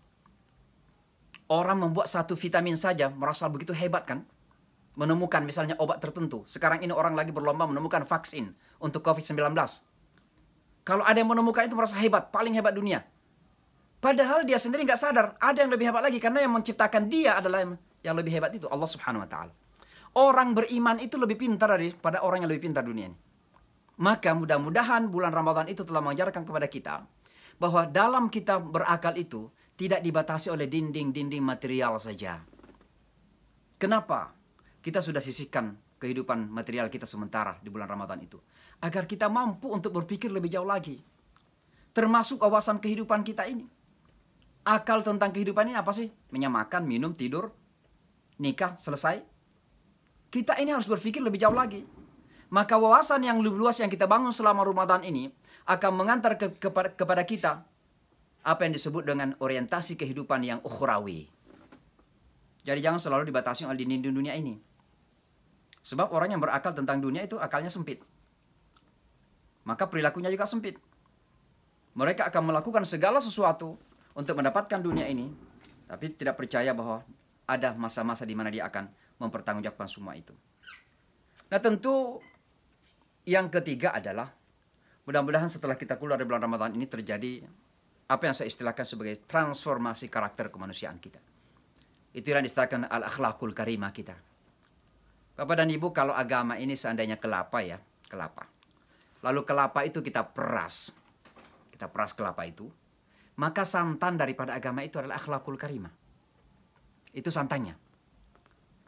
Orang membuat satu vitamin saja merasa begitu hebat kan? Menemukan misalnya obat tertentu. Sekarang ini orang lagi berlomba menemukan vaksin untuk COVID-19. Kalau ada yang menemukan itu merasa hebat, paling hebat dunia. Padahal dia sendiri nggak sadar, ada yang lebih hebat lagi karena yang menciptakan dia adalah yang lebih hebat itu Allah Subhanahu wa taala. Orang beriman itu lebih pintar daripada orang yang lebih pintar dunia ini. Maka mudah-mudahan bulan Ramadan itu telah mengajarkan kepada kita bahwa dalam kita berakal itu tidak dibatasi oleh dinding-dinding material saja. Kenapa? Kita sudah sisihkan kehidupan material kita sementara di bulan Ramadan itu. Agar kita mampu untuk berpikir lebih jauh lagi. Termasuk wawasan kehidupan kita ini. Akal tentang kehidupan ini apa sih? Makan, minum, tidur, nikah, selesai. Kita ini harus berpikir lebih jauh lagi. Maka wawasan yang lebih luas yang kita bangun selama Ramadan ini akan mengantar kepada kita apa yang disebut dengan orientasi kehidupan yang ukhrawi. Jadi jangan selalu dibatasi oleh dinding dunia ini. Sebab orang yang berakal tentang dunia itu akalnya sempit. Maka perilakunya juga sempit. Mereka akan melakukan segala sesuatu untuk mendapatkan dunia ini, tapi tidak percaya bahwa ada masa-masa di mana dia akan mempertanggungjawabkan semua itu. Nah tentu yang ketiga adalah mudah-mudahan setelah kita keluar dari bulan Ramadan ini terjadi apa yang saya istilahkan sebagai transformasi karakter kemanusiaan kita. Itu yang distilahkan al-akhlaqul karimah kita. Bapak dan Ibu, kalau agama ini seandainya kelapa ya, kelapa. Lalu kelapa itu kita peras kelapa itu. Maka santan daripada agama itu adalah akhlaqul karimah. Itu santannya.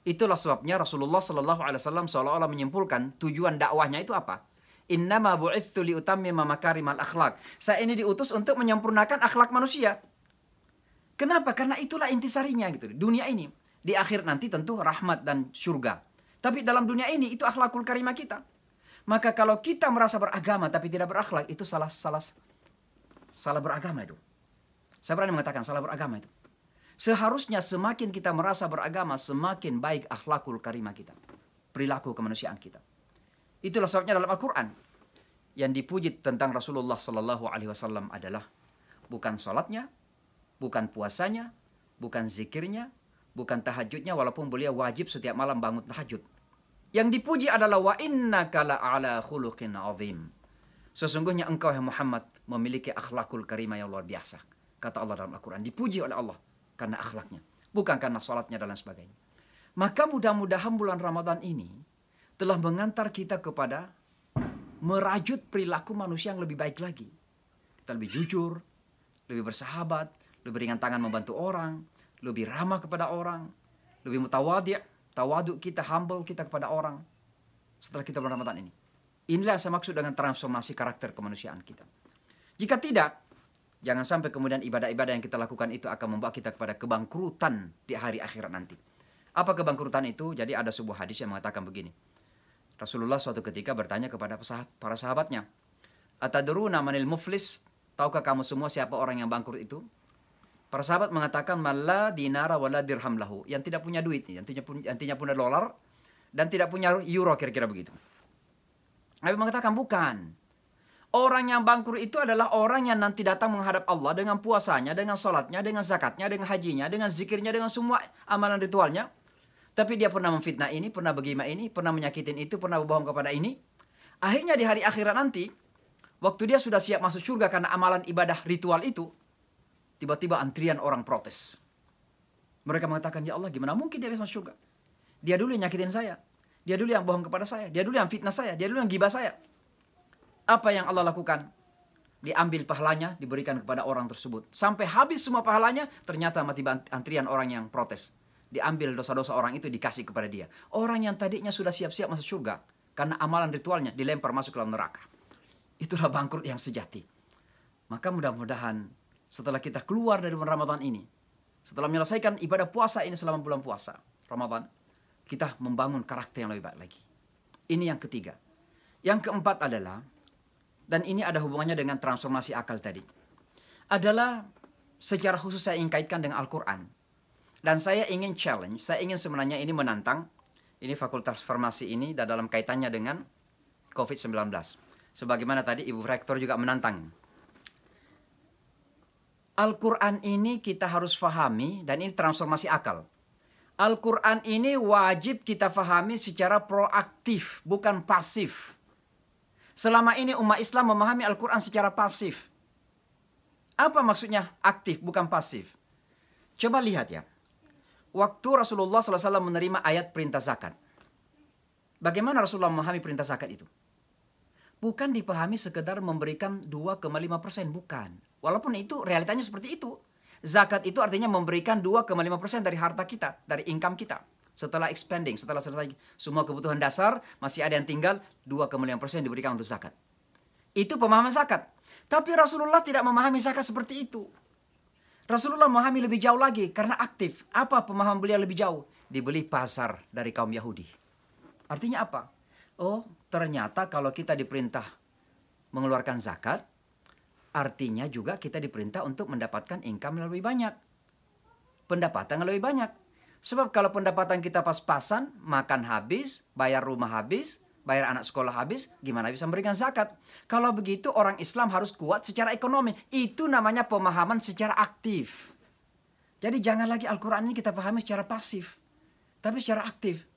Itulah sebabnya Rasulullah SAW seolah-olah menyimpulkan tujuan dakwahnya itu apa? Innama bu'ithu liutammima makarimal akhlak. Saya ini diutus untuk menyempurnakan akhlak manusia. Kenapa? Karena itulah intisarinya gitu. Dunia ini. Di akhir nanti tentu rahmat dan surga. Tapi dalam dunia ini itu akhlakul karimah kita. Maka kalau kita merasa beragama tapi tidak berakhlak, itu salah beragama itu. Saya berani mengatakan salah beragama itu. Seharusnya semakin kita merasa beragama, semakin baik akhlakul karimah kita. Perilaku kemanusiaan kita. Itulah sebabnya dalam Al-Quran yang dipuji tentang Rasulullah SAW adalah bukan salatnya, bukan puasanya, bukan zikirnya, bukan tahajudnya, walaupun beliau wajib setiap malam bangun tahajud. Yang dipuji adalah wa innaka la'ala khuluqin azim. Sesungguhnya engkau yang Muhammad memiliki akhlakul karimah yang luar biasa. Kata Allah dalam Al-Quran. Dipuji oleh Allah karena akhlaknya. Bukan karena salatnya dan lain sebagainya. Maka mudah-mudahan bulan Ramadan ini telah mengantar kita kepada merajut perilaku manusia yang lebih baik lagi. Kita lebih jujur, lebih bersahabat, lebih ringan tangan membantu orang, lebih ramah kepada orang, lebih mutawadi', tawaduk kita, humble kita kepada orang setelah kita bulan Ramadan ini. Inilah yang saya maksud dengan transformasi karakter kemanusiaan kita. Jika tidak, jangan sampai kemudian ibadah-ibadah yang kita lakukan itu akan membawa kita kepada kebangkrutan di hari akhirat nanti. Apa kebangkrutan itu? Jadi ada sebuah hadis yang mengatakan begini. Rasulullah suatu ketika bertanya kepada para sahabatnya, Atadruna manil muflis? Tahukah kamu semua siapa orang yang bangkrut itu? Para sahabat mengatakan, Malla dinara wala dirham lahu. Yang tidak punya duit, yang tidak punya dolar, dan tidak punya euro, kira-kira begitu. Nabi mengatakan, bukan. Orang yang bangkrut itu adalah orang yang nanti datang menghadap Allah dengan puasanya, dengan salatnya, dengan zakatnya, dengan hajinya, dengan zikirnya, dengan semua amalan ritualnya. Tapi dia pernah memfitnah ini, pernah bergima ini, pernah menyakitin itu, pernah berbohong kepada ini. Akhirnya di hari akhirat nanti, waktu dia sudah siap masuk surga karena amalan ibadah ritual itu, tiba-tiba antrian orang protes. Mereka mengatakan, ya Allah gimana mungkin dia bisa masuk surga? Dia dulu yang nyakitin saya. Dia dulu yang bohong kepada saya. Dia dulu yang fitnah saya. Dia dulu yang gibah saya. Apa yang Allah lakukan? Diambil pahalanya, diberikan kepada orang tersebut. Sampai habis semua pahalanya, ternyata mati antrian orang yang protes. Diambil dosa-dosa orang itu, dikasih kepada dia. Orang yang tadinya sudah siap-siap masuk surga, karena amalan ritualnya, dilempar masuk ke dalam neraka. Itulah bangkrut yang sejati. Maka mudah-mudahan setelah kita keluar dari bulan Ramadan ini, setelah menyelesaikan ibadah puasa ini selama bulan puasa Ramadan, kita membangun karakter yang lebih baik lagi. Ini yang ketiga. Yang keempat adalah, dan ini ada hubungannya dengan transformasi akal tadi, adalah secara khusus saya ingin kaitkan dengan Al-Quran. Dan saya ingin challenge, saya ingin sebenarnya ini menantang, ini Fakultas Farmasi ini dan dalam kaitannya dengan COVID-19. Sebagaimana tadi Ibu Rektor juga menantang. Al-Quran ini kita harus fahami, dan ini transformasi akal. Al-Quran ini wajib kita fahami secara proaktif, bukan pasif. Selama ini umat Islam memahami Al-Quran secara pasif. Apa maksudnya aktif, bukan pasif? Coba lihat ya. Waktu Rasulullah SAW menerima ayat perintah zakat. Bagaimana Rasulullah memahami perintah zakat itu? Bukan dipahami sekedar memberikan 2,5%, bukan. Walaupun itu realitanya seperti itu. Zakat itu artinya memberikan 2,5% dari harta kita, dari income kita. Setelah expanding, setelah selesai semua kebutuhan dasar, masih ada yang tinggal 2,5% diberikan untuk zakat. Itu pemahaman zakat. Tapi Rasulullah tidak memahami zakat seperti itu. Rasulullah memahami lebih jauh lagi karena aktif. Apa pemahaman beliau lebih jauh? Dibeli pasar dari kaum Yahudi. Artinya apa? Oh, ternyata kalau kita diperintah mengeluarkan zakat, artinya juga kita diperintah untuk mendapatkan income yang lebih banyak. Pendapatan yang lebih banyak. Sebab kalau pendapatan kita pas-pasan, makan habis, bayar rumah habis, bayar anak sekolah habis, gimana bisa memberikan zakat? Kalau begitu orang Islam harus kuat secara ekonomi. Itu namanya pemahaman secara aktif. Jadi jangan lagi Al-Quran ini kita pahami secara pasif, tapi secara aktif.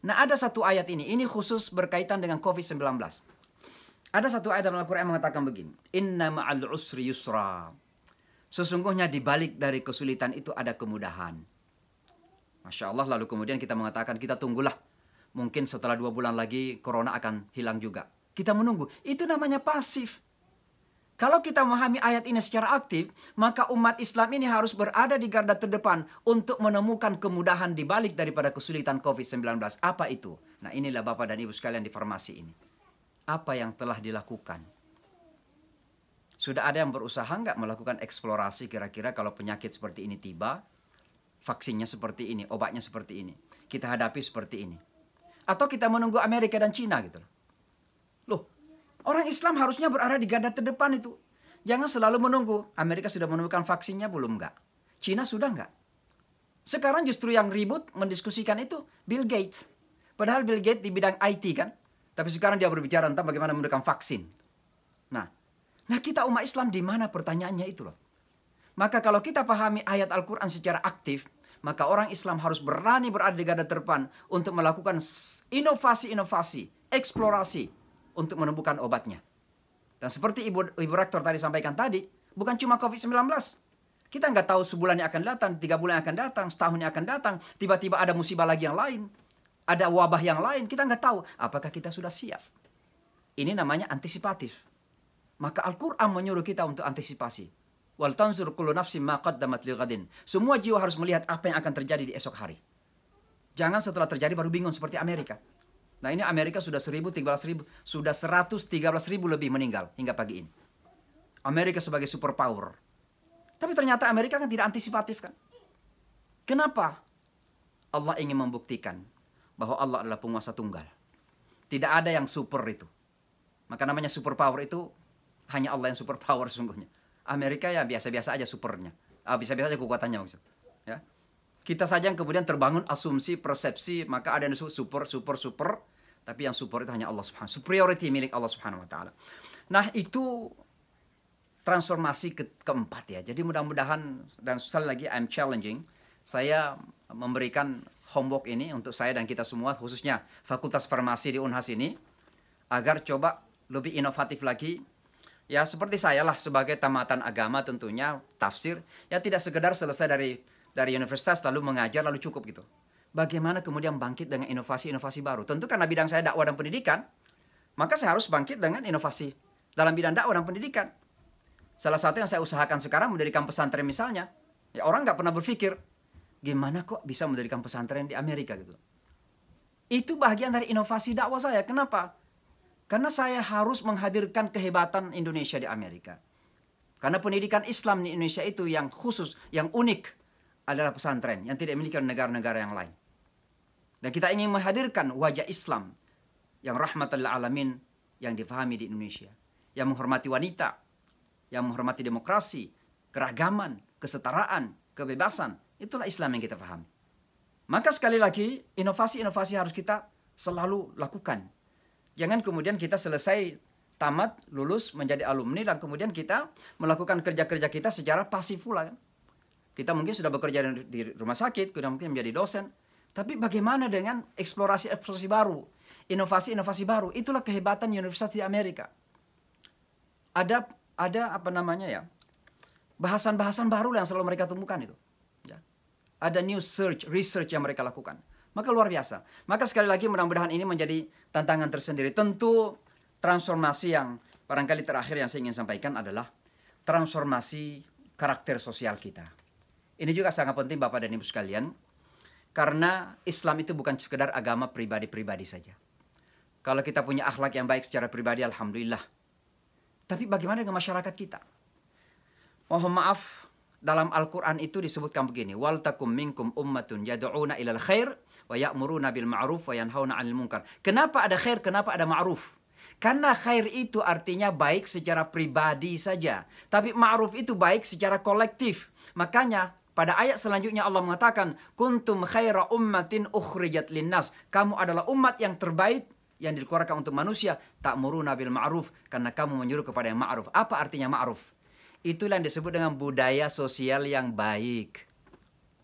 Nah, ada satu ayat ini khusus berkaitan dengan COVID-19. Ada satu ayat dalam Al-Quran yang mengatakan begini. Inna ma'al usri yusra. Sesungguhnya di balik dari kesulitan itu ada kemudahan. Masya Allah, lalu kemudian kita mengatakan kita tunggulah. Mungkin setelah 2 bulan lagi corona akan hilang juga. Kita menunggu. Itu namanya pasif. Kalau kita memahami ayat ini secara aktif, maka umat Islam ini harus berada di garda terdepan untuk menemukan kemudahan di balik daripada kesulitan COVID-19. Apa itu? Nah, inilah Bapak dan Ibu sekalian di farmasi ini. Apa yang telah dilakukan? Sudah ada yang berusaha nggak melakukan eksplorasi kira-kira kalau penyakit seperti ini tiba, vaksinnya seperti ini, obatnya seperti ini, kita hadapi seperti ini. Atau kita menunggu Amerika dan Cina gitu loh. Loh, orang Islam harusnya berada di garda terdepan itu. Jangan selalu menunggu. Amerika sudah menemukan vaksinnya belum enggak? Cina sudah enggak? Sekarang justru yang ribut mendiskusikan itu Bill Gates. Padahal Bill Gates di bidang IT kan. Tapi sekarang dia berbicara tentang bagaimana menemukan vaksin. Nah kita umat Islam di mana pertanyaannya itu loh. Maka kalau kita pahami ayat Al-Quran secara aktif, maka orang Islam harus berani berada di garda terdepan untuk melakukan inovasi-inovasi, eksplorasi untuk menemukan obatnya. Dan seperti Ibu Rektor tadi sampaikan tadi, bukan cuma COVID-19. Kita nggak tahu sebulan yang akan datang, 3 bulan yang akan datang, setahun yang akan datang, tiba-tiba ada musibah lagi yang lain, ada wabah yang lain, kita nggak tahu. Apakah kita sudah siap? Ini namanya antisipatif. Maka Al-Quran menyuruh kita untuk antisipasi. Wal tanzur kullu nafsin ma qaddamat lighadin. Semua jiwa harus melihat apa yang akan terjadi di esok hari. Jangan setelah terjadi baru bingung seperti Amerika. Nah, ini Amerika sudah 13.000, sudah 113.000 lebih meninggal hingga pagi ini. Amerika sebagai superpower. Tapi ternyata Amerika kan tidak antisipatif kan. Kenapa? Allah ingin membuktikan bahwa Allah adalah penguasa tunggal. Tidak ada yang super itu. Maka namanya superpower itu hanya Allah yang superpower sesungguhnya. Amerika ya biasa-biasa aja supernya. Biasa-biasa aja kekuatannya maksud. Ya. Kita saja yang kemudian terbangun asumsi, persepsi, maka ada yang disebut super. Tapi yang super itu hanya Allah Subhanahu wa ta'ala. Superiority milik Allah Subhanahu wa ta'ala. Nah, itu transformasi keempat ya. Jadi mudah-mudahan, dan sekali lagi I'm challenging, saya memberikan homework ini untuk saya dan kita semua, khususnya Fakultas Farmasi di Unhas ini, agar coba lebih inovatif lagi. Ya seperti saya lah sebagai tamatan agama tentunya, tafsir, ya tidak sekedar selesai dari universitas lalu mengajar lalu cukup gitu. Bagaimana kemudian bangkit dengan inovasi-inovasi baru? Tentu karena bidang saya dakwah dan pendidikan, maka saya harus bangkit dengan inovasi dalam bidang dakwah dan pendidikan. Salah satu yang saya usahakan sekarang mendirikan pesantren misalnya. Ya orang nggak pernah berpikir, gimana kok bisa mendirikan pesantren di Amerika gitu. Itu bagian dari inovasi dakwah saya. Kenapa? Karena saya harus menghadirkan kehebatan Indonesia di Amerika. Karena pendidikan Islam di Indonesia itu yang khusus, yang unik adalah pesantren yang tidak dimiliki oleh negara-negara yang lain. Dan kita ingin menghadirkan wajah Islam yang rahmatan lil alamin yang difahami di Indonesia. Yang menghormati wanita, yang menghormati demokrasi, keragaman, kesetaraan, kebebasan. Itulah Islam yang kita pahami. Maka sekali lagi, inovasi-inovasi harus kita selalu lakukan. Jangan kemudian kita selesai tamat, lulus, menjadi alumni, dan kemudian kita melakukan kerja-kerja kita secara pasif pula. Kan? Kita mungkin sudah bekerja di rumah sakit, kemudian mungkin menjadi dosen. Tapi bagaimana dengan eksplorasi-eksplorasi baru, inovasi-inovasi baru? Itulah kehebatan Universitas di Amerika. Ada apa namanya ya, bahasan-bahasan baru yang selalu mereka temukan itu. Ya. Ada new research yang mereka lakukan. Maka luar biasa. Maka sekali lagi mudah-mudahan ini menjadi tantangan tersendiri. Tentu transformasi yang barangkali terakhir yang saya ingin sampaikan adalah transformasi karakter sosial kita. Ini juga sangat penting Bapak dan Ibu sekalian. Karena Islam itu bukan sekedar agama pribadi-pribadi saja. Kalau kita punya akhlak yang baik secara pribadi, alhamdulillah. Tapi bagaimana dengan masyarakat kita? Mohon maaf, dalam Al-Quran itu disebutkan begini. Wal takum minkum ummatun yad'una ilal khair wa ya'muruna bil ma'ruf wa yanhauna 'anil munkar. Kenapa ada khair? Kenapa ada ma'ruf? Karena khair itu artinya baik secara pribadi saja. Tapi ma'ruf itu baik secara kolektif. Makanya pada ayat selanjutnya Allah mengatakan, kuntum khaira ummatin ukhrijat linnas. Kamu adalah umat yang terbaik yang dikeluarkan untuk manusia. Ta'muruna bil ma'ruf. Karena kamu menyuruh kepada yang ma'ruf. Apa artinya ma'ruf? Itulah yang disebut dengan budaya sosial yang baik.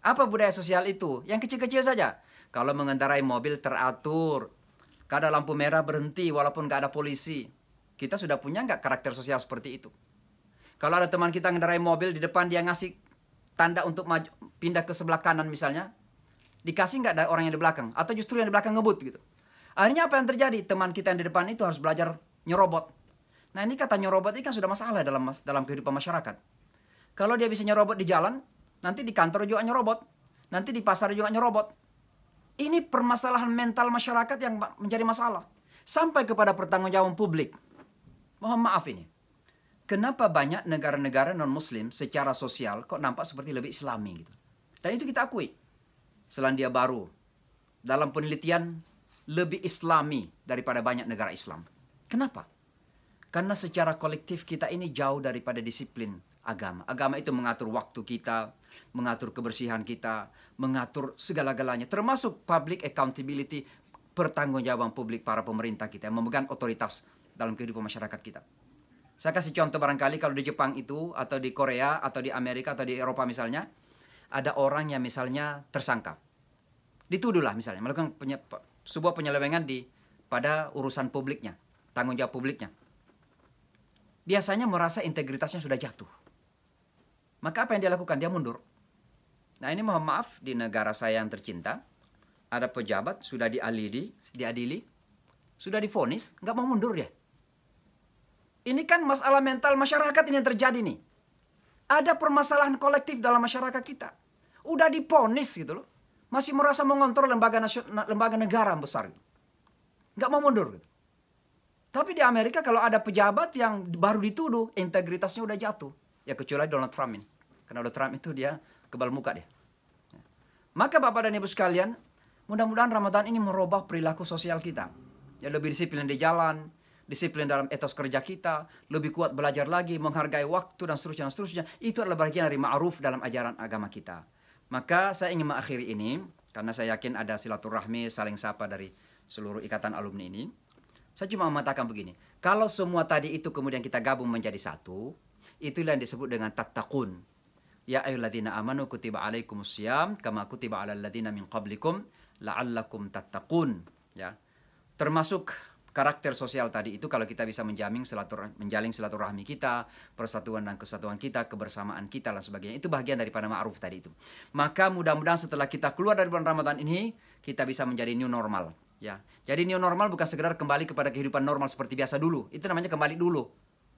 Apa budaya sosial itu? Yang kecil-kecil saja. Kalau mengendarai mobil teratur. Kalau ada lampu merah berhenti walaupun nggak ada polisi. Kita sudah punya nggak karakter sosial seperti itu? Kalau ada teman kita mengendarai mobil di depan dia ngasih tanda untuk maju, pindah ke sebelah kanan misalnya. Dikasih nggak ada orang yang di belakang? Atau justru yang di belakang ngebut gitu. Akhirnya apa yang terjadi? Teman kita yang di depan itu harus belajar nyerobot. Nah ini kata nyerobot ini kan sudah masalah dalam kehidupan masyarakat. Kalau dia bisa nyerobot di jalan, nanti di kantor juga nyerobot. Nanti di pasar juga nyerobot. Ini permasalahan mental masyarakat yang menjadi masalah. Sampai kepada pertanggungjawaban publik. Mohon maaf ini. Kenapa banyak negara-negara non-muslim secara sosial kok nampak seperti lebih islami gitu. Dan itu kita akui. Selandia Baru dalam penelitian lebih islami daripada banyak negara Islam. Kenapa? Karena secara kolektif kita ini jauh daripada disiplin agama. Agama itu mengatur waktu kita, mengatur kebersihan kita, mengatur segala-galanya. Termasuk public accountability, pertanggungjawaban publik para pemerintah kita yang memegang otoritas dalam kehidupan masyarakat kita. Saya kasih contoh barangkali kalau di Jepang itu, atau di Korea, atau di Amerika, atau di Eropa misalnya, ada orang yang misalnya tersangka. Dituduhlah misalnya, melakukan sebuah penyelewengan pada urusan publiknya, tanggung jawab publiknya. Biasanya merasa integritasnya sudah jatuh. Maka apa yang dia lakukan? Dia mundur. Nah ini mohon maaf, di negara saya yang tercinta, ada pejabat sudah diadili, sudah divonis, nggak mau mundur dia. Ini kan masalah mental masyarakat ini yang terjadi nih. Ada permasalahan kolektif dalam masyarakat kita. Udah divonis gitu loh. Masih merasa mengontrol lembaga negara besar. Nggak mau mundur gitu. Tapi di Amerika kalau ada pejabat yang baru dituduh, integritasnya udah jatuh. Ya kecuali Donald Trump ini. Karena Donald Trump itu dia kebal muka dia. Maka Bapak dan Ibu sekalian, mudah-mudahan Ramadan ini merubah perilaku sosial kita. Ya lebih disiplin di jalan, disiplin dalam etos kerja kita, lebih kuat belajar lagi, menghargai waktu dan seterusnya. Itu adalah bagian dari ma'ruf dalam ajaran agama kita. Maka saya ingin mengakhiri ini, karena saya yakin ada silaturahmi, saling sapa dari seluruh ikatan alumni ini. Saya cuma mengatakan begini, kalau semua tadi itu kemudian kita gabung menjadi satu, itulah yang disebut dengan tattaqun. Ya ayyuhalladzina amanu kutiba alaikumusiyam kama kutiba alal ladzina min qablikum la'allakum tattaqun. Ya. Termasuk karakter sosial tadi itu kalau kita bisa menjalin silaturahmi kita, persatuan dan kesatuan kita, kebersamaan kita dan sebagainya. Itu bagian daripada ma'ruf tadi itu. Maka mudah-mudahan setelah kita keluar dari bulan Ramadan ini, kita bisa menjadi new normal. Ya, jadi new normal bukan sekedar kembali kepada kehidupan normal seperti biasa dulu. Itu namanya kembali dulu.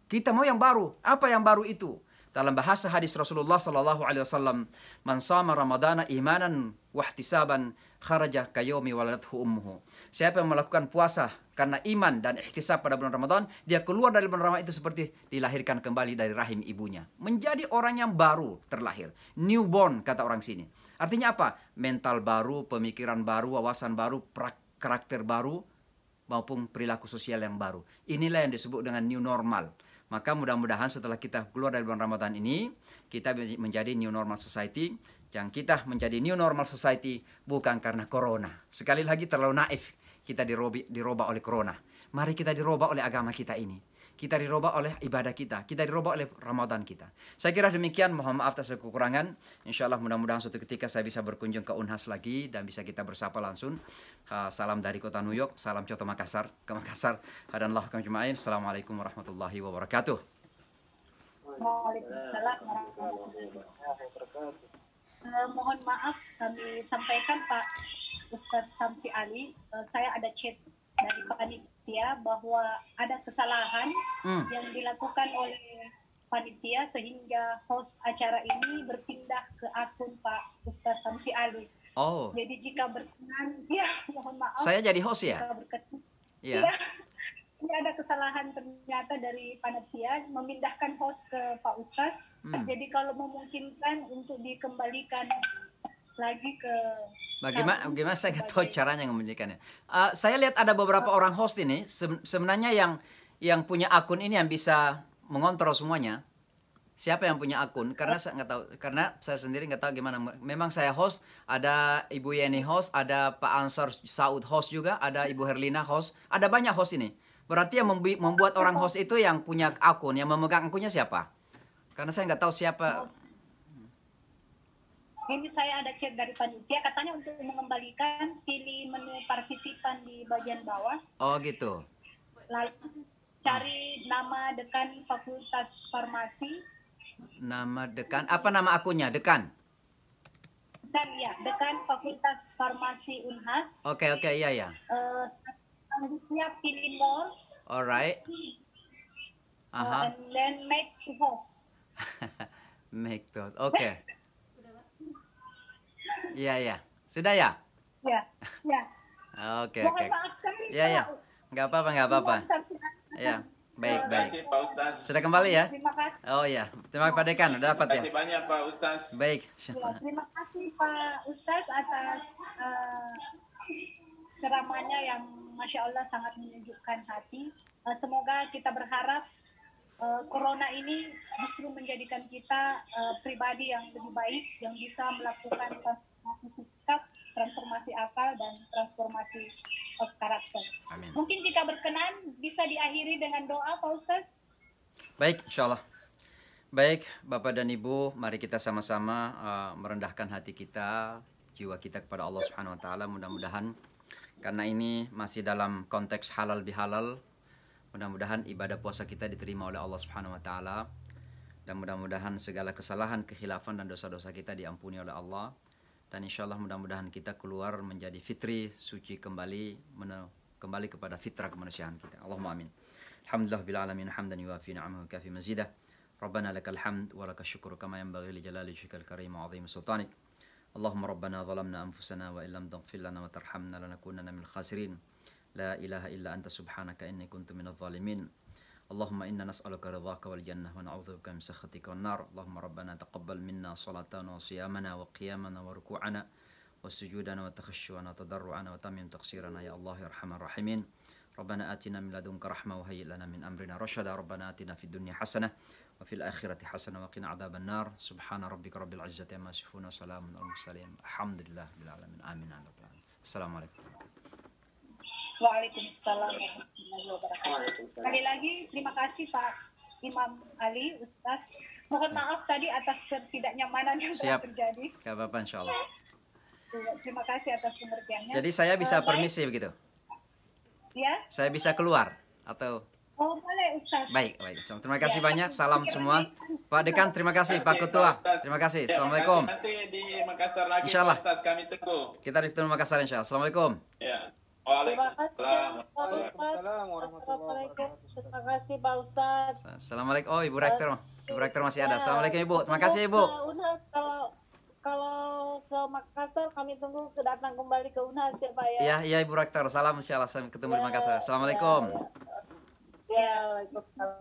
Kita mau yang baru. Apa yang baru itu? Dalam bahasa hadis Rasulullah SAW, man shama Ramadana imanan wahtisaban kharaja kayomi waladathu ummuhu. Siapa yang melakukan puasa karena iman dan ihtisab pada bulan Ramadan, dia keluar dari bulan Ramadan itu seperti dilahirkan kembali dari rahim ibunya. Menjadi orang yang baru terlahir. Newborn kata orang sini. Artinya apa? Mental baru, pemikiran baru, wawasan baru, karakter baru, maupun perilaku sosial yang baru. Inilah yang disebut dengan new normal. Maka mudah-mudahan setelah kita keluar dari bulan Ramadan ini, kita menjadi new normal society. Yang kita menjadi new normal society bukan karena corona. Sekali lagi terlalu naif kita dirubah oleh corona. Mari kita dirubah oleh agama kita ini. Kita dirubah oleh ibadah kita. Kita dirubah oleh Ramadan kita. Saya kira demikian. Mohon maaf atas kekurangan. Insya Allah mudah-mudahan suatu ketika saya bisa berkunjung ke Unhas lagi. Dan bisa kita bersapa langsung. Salam dari kota New York. Salam Coto Makassar. Ke Makassar. Hadanallahu kami jemain. Assalamualaikum warahmatullahi wabarakatuh. Waalaikumsalam warahmatullahi wabarakatuh. Mohon maaf kami sampaikan Pak Ustaz Samsi Ali, saya ada chat dari panitia bahwa ada kesalahan yang dilakukan oleh panitia sehingga host acara ini berpindah ke akun Pak Ustaz Samsi Ali. Oh, Jadi jika berkenan, ya mohon maaf. saya jadi host ya? Jika berkenan, Iya. ya, ini ada kesalahan ternyata dari panitia memindahkan host ke Pak Ustaz. Jadi kalau memungkinkan untuk dikembalikan lagi ke Bagaimana saya nggak tahu caranya ngembalikannya. Saya lihat ada beberapa orang host ini sebenarnya yang punya akun ini yang bisa mengontrol semuanya. Siapa yang punya akun? Karena saya nggak tahu, karena saya sendiri nggak tahu gimana. Memang saya host, ada Ibu Yeni host, ada Pak Ansar Saud host juga, ada Ibu Herlina host, ada banyak host ini. Berarti yang membuat orang host itu yang punya akun, yang memegang akunnya siapa? Karena saya nggak tahu siapa. Ini saya ada chat dari panitia, katanya untuk mengembalikan pilih menu partisipan di bagian bawah. Oh gitu. Lalu cari nama dekan Fakultas Farmasi. Nama dekan, apa nama akunnya? Dekan? Dan ya, dekan Fakultas Farmasi Unhas. Oke, iya. Selanjutnya pilih more. Alright. And then make to host. Make to host. Oke. Iya. Sudah ya? Ya. Oke. Mohon maaf sekali. Iya. Nggak apa-apa. Ya, baik. Terima kasih Pak Ustaz. Sudah kembali ya? Terima kasih. Oh iya, terima kasih Pak Dekan, udah dapat Terima ya? kasih banyak Pak Ustaz. Baik. Ya, terima kasih Pak Ustaz atas ceramahnya yang Masya Allah sangat menyejukkan hati. Semoga kita berharap Corona ini justru menjadikan kita pribadi yang lebih baik, yang bisa melakukan transformasi sikap, transformasi akal, dan transformasi karakter. Amin. Mungkin jika berkenan bisa diakhiri dengan doa Pak Ustaz. Baik, insya Allah. Baik, Bapak dan Ibu, mari kita sama-sama merendahkan hati kita, jiwa kita kepada Allah Subhanahu Wa Taala. Mudah-mudahan karena ini masih dalam konteks halal bihalal, mudah-mudahan ibadah puasa kita diterima oleh Allah Subhanahu Wa Taala, dan mudah-mudahan segala kesalahan, kekhilafan, dan dosa-dosa kita diampuni oleh Allah. Dan insya Allah mudah-mudahan kita keluar menjadi fitri, suci kembali kepada fitrah kemanusiaan kita. Allahumma amin. Alhamdulillah bil alamin hamdan yuwafi ni'amahu kafi mazidah. Rabbana lakal hamd wa lakal syukur kama yanbaghi li jalali wajhikal karim wa 'azimi sultanik. Allahumma rabbana zalamna anfusana wa illam taghfir lana wa tarhamna lanakunanna minal khasirin. La ilaha illa anta subhanaka inni kuntu minadh dhalimin. Allahumma inna nas'aluka ridhaka wal jannah wa na'udzubika min sakhatika wan nar. Allahumma rabbana taqabbal minna salatana wa siyamana wa qiyamana wa ruku'ana wa sujudana wa takhashshu'ana wa tadarru'ana wa tamim taqsirana ya Allah ya arhamar rahimin. Rabbana atina min ladunka rahmah wa hayyi' lana min amrina rasyada. Rabbana atina fid dunya hasanah wa fil akhirati hasanah wa qina adzaban nar. Subhana rabbika rabbil izzati amma yasifun wa salamun alal mursalin. Alhamdulillahi rabbil alamin. Amin. Assalamualaikum. Waalaikumsalam warahmatullahi wabarakatuh. Sekali lagi terima kasih Pak Imam Ali, Ustaz. Mohon maaf tadi atas ketidaknyamanan yang telah terjadi. Gak apa-apa insya Allah. Terima kasih atas pengertiannya. Jadi saya bisa permisi begitu? Ya? Saya bisa keluar atau? Oh boleh Ustaz. Baik. Terima kasih banyak. Salam semua. Pak Dekan, terima kasih. Pak Ketua, terima kasih. Assalamualaikum. Nanti di Makassar lagi Insyaallah. Pak Ustaz, kami tunggu. Kita di Makassar insya Allah. Assalamualaikum. Ya. Waalaikumsalam warahmatullahi wabarakatuh. Terima kasih Pak Ustaz. Assalamualaikum. Oh, Ibu Rektor. Ibu Rektor masih ada. Assalamualaikum Ibu. Terima kasih Ibu. Unhas, kalau ke Makassar kami tunggu kedatang kembali ke Unhas ya Pak ya. Iya Ibu Rektor. Salam insyaallah. Sampai ketemu di Makassar. Assalamualaikum. Ya, Waalaikumsalam.